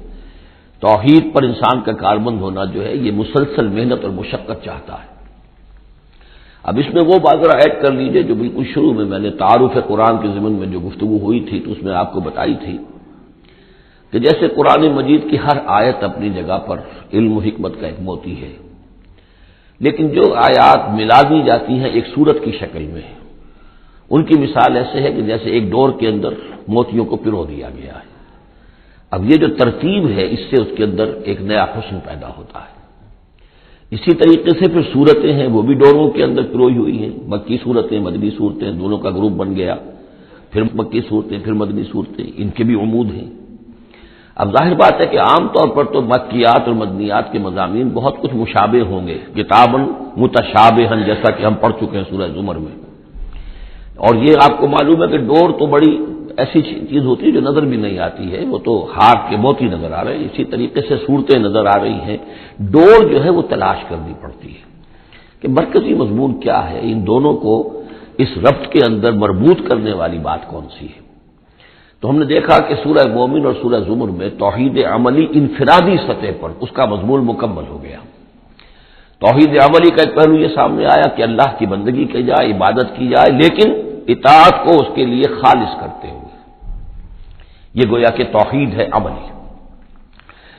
توحید پر انسان کا کاربند ہونا جو ہے یہ مسلسل محنت اور مشقت چاہتا ہے۔ اب اس میں وہ بات ذرا ایڈ کر لیجئے جو بالکل شروع میں نے تعارف قرآن کے ضمن میں جو گفتگو ہوئی تھی تو اس میں آپ کو بتائی تھی کہ جیسے قرآن مجید کی ہر آیت اپنی جگہ پر علم و حکمت کا ایک موتی ہے، لیکن جو آیات ملا دی جاتی ہیں ایک سورت کی شکل میں، ان کی مثال ایسے ہے کہ جیسے ایک ڈور کے اندر موتیوں کو پرو دیا گیا ہے۔ اب یہ جو ترتیب ہے اس سے اس کے اندر ایک نیا حسن پیدا ہوتا ہے۔ اسی طریقے سے پھر صورتیں ہیں وہ بھی ڈوروں کے اندر پروئی ہوئی ہیں، مکی صورتیں مدنی صورتیں، دونوں کا گروپ بن گیا، پھر مکی صورتیں پھر مدنی صورتیں، ان کے بھی عمود ہیں۔ اب ظاہر بات ہے کہ عام طور پر تو مکیات اور مدنیات کے مضامین بہت کچھ مشابہ ہوں گے، کتاباً متشابہاً جیسا کہ ہم پڑھ چکے ہیں سورہ زمر میں، اور یہ آپ کو معلوم ہے کہ ڈور تو بڑی ایسی چیز ہوتی ہے جو نظر بھی نہیں آتی ہے، وہ تو ہاتھ کے موتی نظر آ رہے ہیں، اسی طریقے سے صورتیں نظر آ رہی ہیں، ڈور جو ہے وہ تلاش کرنی پڑتی ہے کہ مرکزی مضمون کیا ہے، ان دونوں کو اس ربط کے اندر مربوط کرنے والی بات کون سی ہے۔ تو ہم نے دیکھا کہ سورہ مومن اور سورہ زمر میں توحید عملی انفرادی سطح پر اس کا مضمون مکمل ہو گیا۔ توحید عملی کا ایک پہلو یہ سامنے آیا کہ اللہ کی بندگی کی جائے، عبادت کی جائے، لیکن اطاعت کو اس کے لیے خالص کرتے ہوئے، یہ گویا کہ توحید ہے عملی۔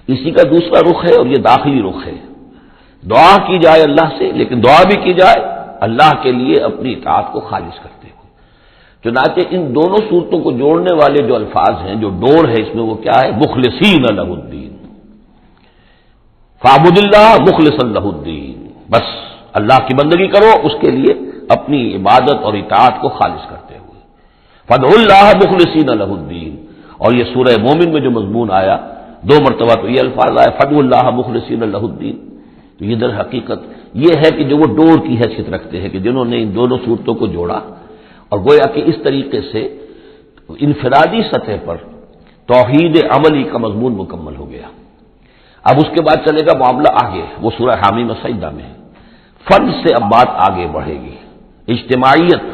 اسی کا دوسرا رخ ہے اور یہ داخلی رخ ہے، دعا کی جائے اللہ سے، لیکن دعا بھی کی جائے اللہ کے لیے اپنی اطاعت کو خالص کرتے ہوئے۔ چنانچہ ان دونوں صورتوں کو جوڑنے والے جو الفاظ ہیں، جو ڈور ہے اس میں، وہ کیا ہے؟ مخلصین لہ الدین، فاعبد اللہ مخلصا لہ الدین، بس اللہ کی بندگی کرو اس کے لیے اپنی عبادت اور اطاعت کو خالص کرتے ہوئے، فادعوا اللہ مخلصین لہ الدین۔ اور یہ سورہ مومن میں جو مضمون آیا 2 مرتبہ تو یہ الفاظ آئے فادعوا اللہ مخلصین لہ الدین، تو یہ در حقیقت یہ ہے کہ جو وہ ڈور کی حیثیت رکھتے ہیں کہ جنہوں نے ان دونوں صورتوں کو جوڑا، اور گویا کہ اس طریقے سے انفرادی سطح پر توحید عملی کا مضمون مکمل ہو گیا۔ اب اس کے بعد چلے گا معاملہ آگے، وہ سورہ حامیم السجدہ میں فرد سے اب بات آگے بڑھے گی، اجتماعیت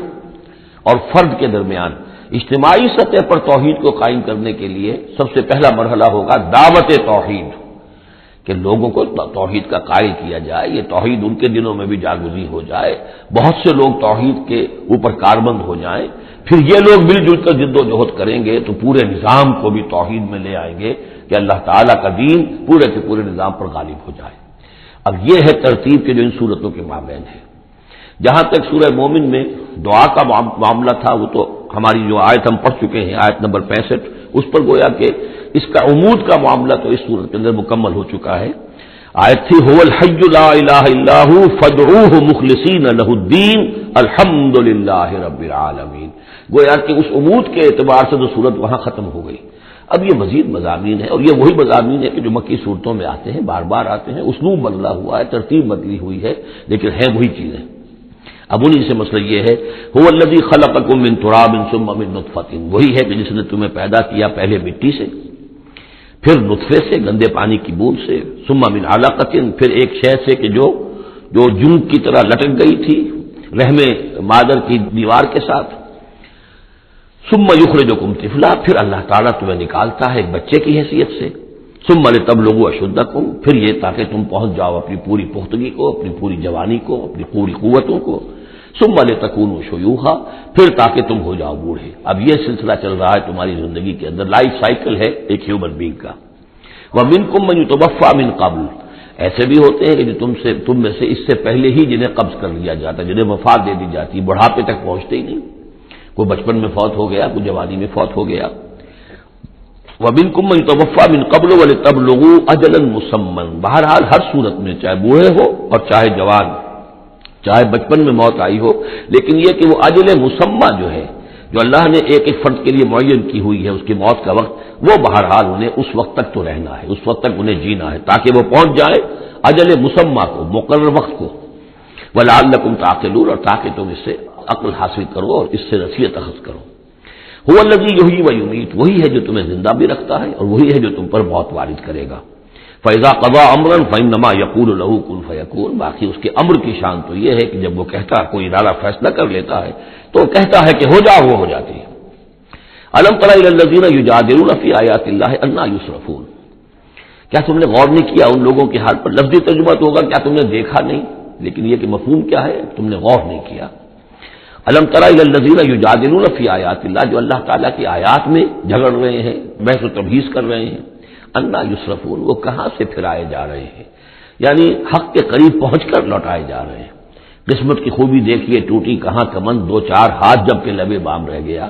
اور فرد کے درمیان اجتماعی سطح پر توحید کو قائم کرنے کے لیے سب سے پہلا مرحلہ ہوگا دعوت توحید، کہ لوگوں کو توحید کا قائل کیا جائے، یہ توحید ان کے دلوں میں بھی جاگزی ہو جائے، بہت سے لوگ توحید کے اوپر کاربند ہو جائیں، پھر یہ لوگ مل جل کر جد و جہد کریں گے تو پورے نظام کو بھی توحید میں لے آئیں گے کہ اللہ تعالیٰ کا دین پورے کے پورے نظام پر غالب ہو جائے۔ اب یہ ہے ترتیب کے جو ان صورتوں کے مابین ہے۔ جہاں تک سورہ مومن میں دعا کا معاملہ تھا وہ تو ہماری جو آیت ہم پڑھ چکے ہیں، آیت نمبر 65، اس پر گویا کہ اس کا عمود کا معاملہ تو اس صورت کے اندر مکمل ہو چکا ہے۔ آیت تھی هو الحی لا الہ الا هو فادعوه مخلصین لہ الدین الحمد للہ رب العالمین، گویا کہ اس عمود کے اعتبار سے تو صورت وہاں ختم ہو گئی۔ اب یہ مزید مضامین ہے، اور یہ وہی مضامین ہے کہ جو مکی صورتوں میں آتے ہیں، بار بار آتے ہیں، اسلوب بدلا ہوا ہے، ترتیب بدلی ہوئی ہے، لیکن ہے وہی چیزیں۔ اب انہی سے مسئلہ یہ ہے هو الذی خلقکم من تراب ثم من نطفۃ، وہی ہے کہ جس نے تمہیں پیدا کیا پہلے مٹی سے، پھر نطفے سے، گندے پانی کی بوند سے، ثم من علقۃ، پھر ایک شے سے کہ جو جون کی طرح لٹک گئی تھی، رحم مادر کی دیوار کے ساتھ. ثم یخرجکم طفلا، پھر اللہ تعالیٰ تمہیں نکالتا ہے ایک بچے کی حیثیت سے. ثم لتبلغوا اشدکم، پھر یہ تاکہ تم پہنچ جاؤ اپنی پوری پختگی کو، اپنی پوری جوانی کو، اپنی پوری قوتوں کو. ثم لتکونوا شیوخا، پھر تاکہ تم ہو جاؤ بوڑھے. اب یہ سلسلہ چل رہا ہے تمہاری زندگی کے اندر، لائف سائیکل ہے ایک ہیومن بینگ کا. ومنکم من یتوفی من قبل، ایسے بھی ہوتے ہیں کہ جو تم میں سے اس سے پہلے ہی جنہیں قبض کر لیا جاتا ہے، جنہیں وفات دے دی جاتی، بڑھاپے تک پہنچتے ہی نہیں. کوئی بچپن میں فوت ہو گیا، کوئی جوانی میں فوت ہو گیا. ومنکم من یتوفی من قبل ولتبلغوا اجلا مسمى، بہرحال ہر صورت میں چاہے بوڑھے ہو اور چاہے جوان، چاہے بچپن میں موت آئی ہو، لیکن یہ کہ وہ اجل مسمى جو ہے، جو اللہ نے ایک ایک فرد کے لیے معین کی ہوئی ہے اس کی موت کا وقت، وہ بہرحال انہیں اس وقت تک تو رہنا ہے، اس وقت تک انہیں جینا ہے تاکہ وہ پہنچ جائے اجل مسمى کو، مقرر وقت کو. وَلَعَلَّكُمْ تَعْقِلُونَ، اور تاکہ تم اس سے عقل حاصل کرو اور اس سے نصیحت اخذ کرو. هُوَ الَّذِي يُحْيِي وَيُمِيتُ، وہی ہے جو تمہیں زندہ بھی رکھتا ہے اور وہی ہے جو تم پر موت وارد کرے گا. فَإِذَا قَضَىٰ أَمْرًا فَإِنَّمَا يَقُولُ لَهُ كُن فَيَكُونُ، باقی اس کے امر کی شان تو یہ ہے کہ جب وہ کہتا ہے، کوئی ارادہ فیصلہ کر لیتا ہے تو وہ کہتا ہے کہ ہو جا، وہ ہو جاتی ہے. أَلَمْ تَرَ إِلَى الَّذِينَ يُجَادِلُونَ فِي آيَاتِ اللَّهِ أَنَّىٰ يُصْرَفُونَ، کیا تم نے غور نہیں کیا ان لوگوں کے حال پر؟ لفظی ترجمہ تو ہوگا کیا تم نے دیکھا نہیں، لیکن یہ کہ مفہوم کیا ہے، تم نے غور نہیں کیا. الم تر الی الذین یجادلون فی آیات اللہ، جو اللہ تعالیٰ کی آیات میں جھگڑ رہے ہیں، بحث و تبحیث کر رہے ہیں. انا یصرفون، وہ کہاں سے پھرائے جا رہے ہیں، یعنی حق کے قریب پہنچ کر لوٹائے جا رہے ہیں. قسمت کی خوبی دیکھیے، ٹوٹی کہاں کمند، دو چار ہاتھ جب کے لبے بام رہ گیا.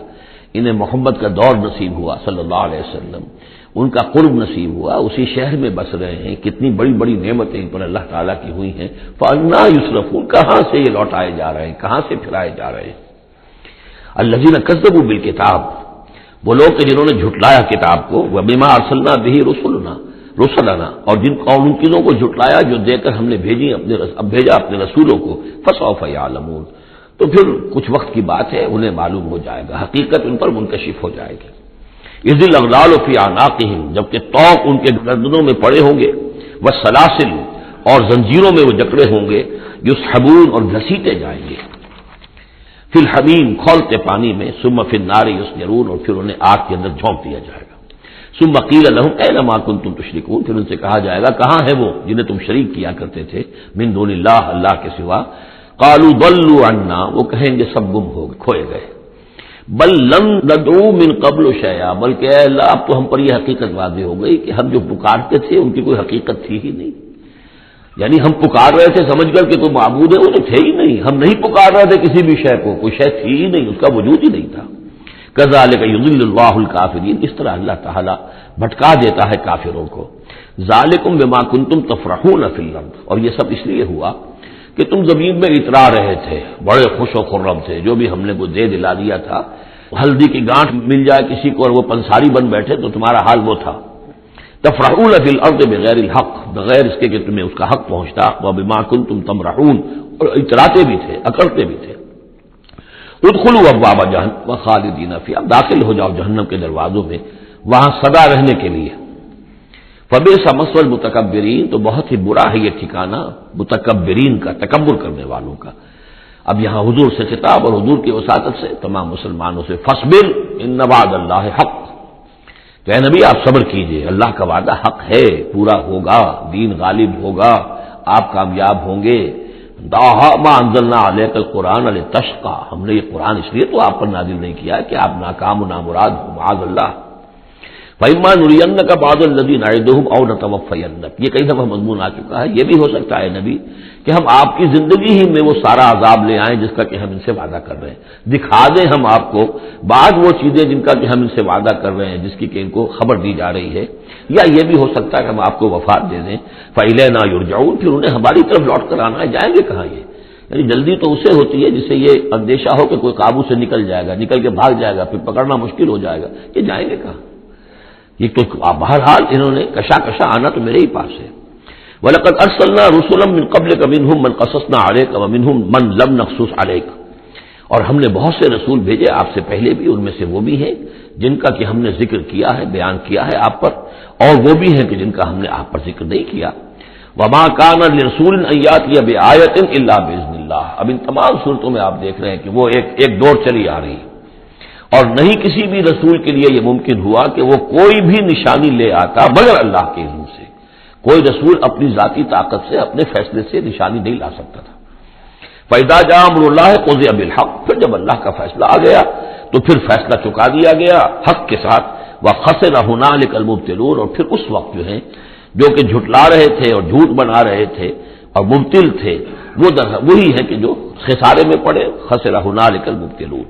انہیں محمد کا دور نصیب ہوا صلی اللہ علیہ وسلم، ان کا قرب نصیب ہوا، اسی شہر میں بس رہے ہیں، کتنی بڑی بڑی نعمتیں ان پر اللہ تعالیٰ کی ہوئی ہیں. فَأَنَّىٰ يُصْرَفُونَ، کہاں سے یہ لوٹائے جا رہے ہیں، کہاں سے پھرائے جا رہے ہیں. الَّذِينَ كَذَّبُوا بِالْكِتَابِ، وہ لوگ کہ جنہوں نے جھٹلایا کتاب کو. وَبِمَا أَرْسَلْنَا بِهِ رُسُلَنَا، اور ان چیزوں کو جھٹلایا جو دے کر ہم نے بھیجا اپنے رسولوں کو. فَسَوْفَ يَعْلَمُونَ، تو پھر کچھ وقت کی بات ہے، انہیں معلوم ہو جائے گا، حقیقت ان پر منکشف ہو جائے گی. اِذِ الْأَغْلَالُ فِي أَعْنَاقِهِمْ، جبکہ طوق ان کے گردنوں میں پڑے ہوں گے. وَالسَّلَاسِلُ، اور زنجیروں میں وہ جکڑے ہوں گے. یُسْحَبُونَ، اور گھسیٹے جائیں گے. فِي الْحَمِيمِ، کھولتے پانی میں. ثُمَّ فِي النَّارِ يُسْجَرُونَ، اور پھر انہیں آگ کے اندر جھونک دیا جائے گا. ثُمَّ قِيلَ لَهُمْ أَيْنَ مَا كُنتُمْ تُشْرِكُونَ، پھر ان سے کہا جائے گا کہاں ہے وہ جنہیں تم شریک کیا کرتے تھے، من دون اللہ، اللہ کے سوا. قَالُوا ضَلُّوا عَنَّا، وہ کہیں گے سب گم ہو گئے، کھوئے گئے. بل لم ندعو من قبل شیئا، بلکہ اے اللہ اب تو ہم پر یہ حقیقت واضح ہو گئی کہ ہم جو پکارتے تھے ان کی کوئی حقیقت تھی ہی نہیں. یعنی ہم پکار رہے تھے سمجھ کر کہ کوئی معبود ہے، وہ تو تھے ہی نہیں. ہم نہیں پکار رہے تھے کسی بھی شے کو، کوئی شے تھی ہی نہیں، اس کا وجود ہی نہیں تھا. کذالک یضل اللہ الکافرین، اس طرح اللہ تعالیٰ بھٹکا دیتا ہے کافروں کو. ذالکم بما کنتم تفرحون فی الارض، اور یہ سب اس لیے ہوا کہ تم زمین میں اترا رہے تھے، بڑے خوش و خرم تھے، جو بھی ہم نے کو دے دلا دیا تھا. ہلدی کی گانٹھ مل جائے کسی کو اور وہ پنساری بن بیٹھے تو تمہارا حال وہ تھا. تفرحون فی الارض بغیر الحق، بغیر اس کے کہ تمہیں اس کا حق پہنچتا. وبما کنتم تمرحون، اور اتراتے بھی تھے، اکڑتے بھی تھے. ادخلوا ابواب جہنم خالدین فیہا، داخل ہو جاؤ جہنم کے دروازوں میں، وہاں سدا رہنے کے لیے. فبئس مثوى المتکبرین، تو بہت ہی برا ہے یہ ٹھکانہ متکبرین کا، تکبر کرنے والوں کا. اب یہاں حضور سے خطاب اور حضور کی وساطت سے تمام مسلمانوں سے. فاصبر ان وعد اللہ حق، تو اے نبی آپ صبر کیجئے، اللہ کا وعدہ حق ہے، پورا ہوگا، دین غالب ہوگا، آپ کامیاب ہوں گے. ما انزلنا علیک القرآن لتشقى، ہم نے یہ قرآن اس لیے تو آپ پر نازل نہیں کیا کہ آپ ناکام و نامراد ہو، معاذ اللہ. فَإِمَّا نُرِيَنَّكَ بَعْضَ الَّذِي نَعِدُهُمْ أَوْ نَتَوَفَّيَنَّكَ، یہ کئی دفعہ مضمون آ چکا ہے. یہ بھی ہو سکتا ہے نبی کہ ہم آپ کی زندگی ہی میں وہ سارا عذاب لے آئیں جس کا کہ ہم ان سے وعدہ کر رہے ہیں، دکھا دیں ہم آپ کو بعض وہ چیزیں جن کا کہ ہم ان سے وعدہ کر رہے ہیں، جس کی کہ ان کو خبر دی جا رہی ہے. یا یہ بھی ہو سکتا ہے کہ ہم آپ کو وفات دے دیں. فَإِلَيْنَا يُرْجَعُونَ، پھر انہیں ہماری طرف لوٹ کر آنا ہے. جائیں گے کہاں یہ؟ یعنی جلدی تو اسے ہوتی ہے جسے یہ اندیشہ ہو کہ کوئی قابو سے نکل جائے گا، نکل کے بھاگ جائے گا، پھر پکڑنا مشکل ہو جائے گا. یہ جائیں گے کہاں؟ یہ تو بہرحال انہوں نے کشا آنا تو میرے ہی پاس ہے. وَلَقَدْ أَرْسَلْنَا رُسُلًا مِّن قَبْلِكَ مِنْهُمْ مَنْ قَصَصْنَا عَلَيْكَ وَمِنْهُمْ مَنْ لَمْ نَقْصُصْ عَلَيْكَ، اور ہم نے بہت سے رسول بھیجے آپ سے پہلے بھی، ان میں سے وہ بھی ہیں جن کا کہ ہم نے ذکر کیا ہے، بیان کیا ہے آپ پر، اور وہ بھی ہیں کہ جن کا ہم نے آپ پر ذکر نہیں کیا. وما کان لرسول ان یاتی بآیۃ الا باذن اللہ. اب ان تمام صورتوں میں آپ دیکھ رہے ہیں کہ وہ ایک دور چلی آ رہی، اور نہیں کسی بھی رسول کے لیے یہ ممکن ہوا کہ وہ کوئی بھی نشانی لے آتا مگر اللہ کے علم سے. کوئی رسول اپنی ذاتی طاقت سے، اپنے فیصلے سے نشانی نہیں لا سکتا تھا. فَإِذَا جَاءَ أَمْرُ اللَّهِ قُضِيَ بِالْحَقِّ، پھر جب اللہ کا فیصلہ آ گیا تو پھر فیصلہ چکا دیا گیا حق کے ساتھ. وَخَسِرَ هُنَالِكَ الْمُبْطِلُونَ، اور پھر اس وقت جو کہ جھٹلا رہے تھے اور جھوٹ بنا رہے تھے اور مبتل تھے، وہ وہی ہے کہ جو خسارے میں پڑے. خَسِرَ هُنَالِكَ الْمُبْطِلُونَ.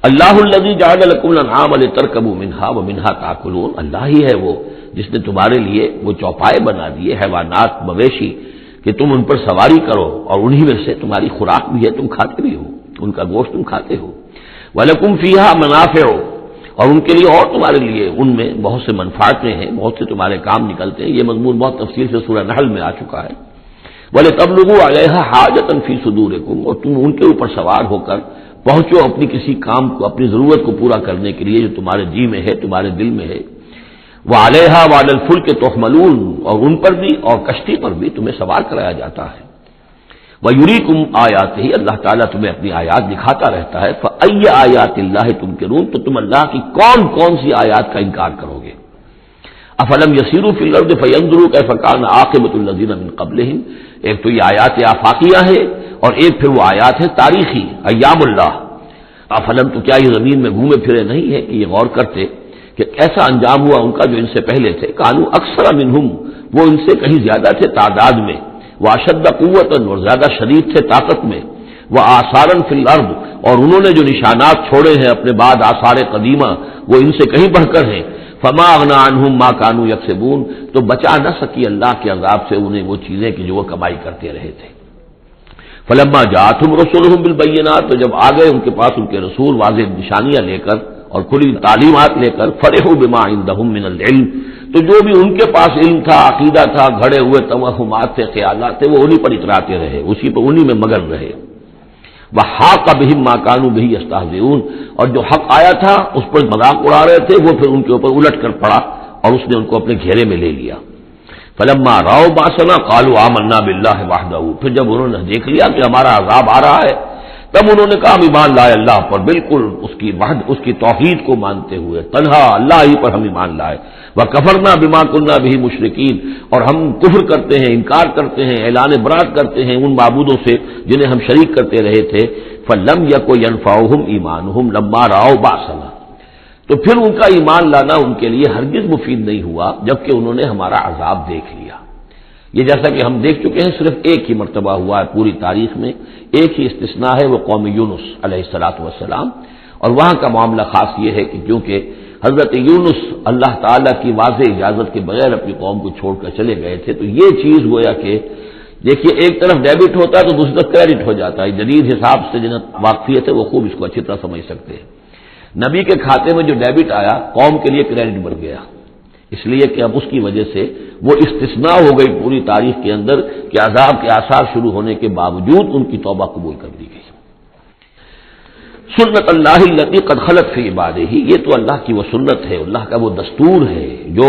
اللہ الذی جعل لکم الانعام لترکبوا منها ومنها تاکلون، اللہ ہی ہے وہ جس نے تمہارے لیے وہ چوپائے بنا دیے، حیوانات مویشی، کہ تم ان پر سواری کرو اور انہی میں سے تمہاری خوراک بھی ہے، تم کھاتے بھی ہو، ان کا گوشت تم کھاتے ہو. وَلَكُمْ فِيهَا مَنَافِعُ، اور ان کے لیے اور تمہارے لیے ان میں بہت سے منفعتیں ہیں، بہت سے تمہارے کام نکلتے ہیں. یہ مضمون بہت تفصیل سے سورہ نحل میں آ چکا ہے. وَلِتَبْلُغُوا عَلَيْهَا حَاجَةً فِي صُدُورِكُمْ، اور تم ان کے اوپر سوار ہو کر پہنچو اپنی کسی کام کو، اپنی ضرورت کو پورا کرنے کے لیے جو تمہارے جی میں ہے، تمہارے دل میں ہے. وَعَلَيْهَا وَعَلَى الْفُلْكِ تُحْمَلُونَ، اور ان پر بھی اور کشتی پر بھی تمہیں سوار کرایا جاتا ہے. وَيُرِيكُمْ آيَاتِهِ، اللہ تعالیٰ تمہیں اپنی آیات دکھاتا رہتا ہے. فَأَيَّ آيَاتِ اللَّهِ تُنكِرُونَ، تو تم اللہ کی کون کون سی آیات کا انکار کرو گے. أَفَلَمْ يَسِيرُوا فِي الْأَرْضِ فَيَنظُرُوا كَيْفَ كَانَ عَاقِبَةُ الَّذِينَ مِن قَبْلِهِمْ، ایک تو یہ آیات آفاقیہ ہے اور ایک پھر وہ آیات ہے تاریخی، ایام اللہ. افلم، تو کیا یہ زمین میں گھومے پھرے نہیں ہے کہ یہ غور کرتے کہ ایسا انجام ہوا ان کا جو ان سے پہلے تھے. کانو اکثر منہم، وہ ان سے کہیں زیادہ تھے تعداد میں. واشد قوتا، اور زیادہ شدید تھے طاقت میں. وآثارا فی الارض، اور انہوں نے جو نشانات چھوڑے ہیں اپنے بعد آثار قدیمہ، وہ ان سے کہیں بڑھ کر ہیں. فما اغنی عنہم ما کانوا یکسبون، تو بچا نہ سکی اللہ کے عذاب سے انہیں وہ چیزیں کہ جو وہ کمائی کرتے رہے تھے. فلما جاءتهم رسولهم بالبينات، تو جب آ گئے ان کے پاس ان کے رسول واضح نشانیاں لے کر اور کھلی تعلیمات لے کر، فرحوا بما عندهم من العلم، تو جو بھی ان کے پاس علم تھا، عقیدہ تھا، گھڑے ہوئے توہمات تھے، خیالات تھے، وہ انہی پر اتراتے رہے، اسی پر انہی میں مگن رہے. وحاق بهم ما كانوا به يستهزئون، اور جو حق آیا تھا اس پر مذاق اڑا رہے تھے، وہ پھر ان کے اوپر الٹ کر پڑا اور اس نے ان کو اپنے گھیرے میں لے لیا. فلما راؤ باسنا قالوا آمنا باللہ وحدہ، پھر جب انہوں نے دیکھ لیا کہ ہمارا عذاب آ رہا ہے، تب انہوں نے کہا ہم ایمان لائے اللہ پر، بالکل اس کی توحید کو مانتے ہوئے، تنہا اللہ ہی پر ہم ایمان لائے. وکفرنا بما کنا بہ مشرکین، اور ہم کفر کرتے ہیں، انکار کرتے ہیں، اعلان برات کرتے ہیں ان معبودوں سے جنہیں ہم شریک کرتے رہے تھے. فلم یکن ینفعہم ایمانہم لما راؤ باسنا، تو پھر ان کا ایمان لانا ان کے لیے ہرگز مفید نہیں ہوا جبکہ انہوں نے ہمارا عذاب دیکھ لیا. یہ جیسا کہ ہم دیکھ چکے ہیں صرف ایک ہی مرتبہ ہوا ہے پوری تاریخ میں، ایک ہی استثناء ہے، وہ قوم یونس علیہ الصلوۃ والسلام. اور وہاں کا معاملہ خاص یہ ہے کہ کیونکہ حضرت یونس اللہ تعالیٰ کی واضح اجازت کے بغیر اپنی قوم کو چھوڑ کر چلے گئے تھے، تو یہ چیز گویا کہ دیکھیے ایک طرف ڈیبٹ ہوتا ہے تو دوسری طرف کریڈٹ ہو جاتا ہے. جدید حساب سے جنہیں واقفیت ہے وہ خوب اس کو اچھی طرح سمجھ سکتے ہیں. نبی کے کھاتے میں جو ڈیبٹ آیا قوم کے لیے کریڈٹ بن گیا، اس لیے کہ اب اس کی وجہ سے وہ استثناء ہو گئی پوری تاریخ کے اندر کہ عذاب کے آثار شروع ہونے کے باوجود ان کی توبہ قبول کر دی گئی. سنت اللہ التی قد خلت فی عبادہ، یہ تو اللہ کی وہ سنت ہے، اللہ کا وہ دستور ہے جو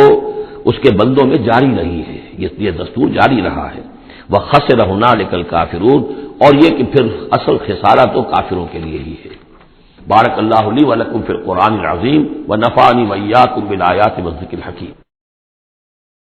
اس کے بندوں میں جاری رہی ہے، یہ دستور جاری رہا ہے. وخسر ہنالک الکافرون، اور یہ کہ پھر اصل خسارہ تو کافروں کے لیے ہی ہے. بارک اللہ لی ولکم فی القرآن العظیم ونفعنی وإیاکم بالآیات والذکر الحکیم.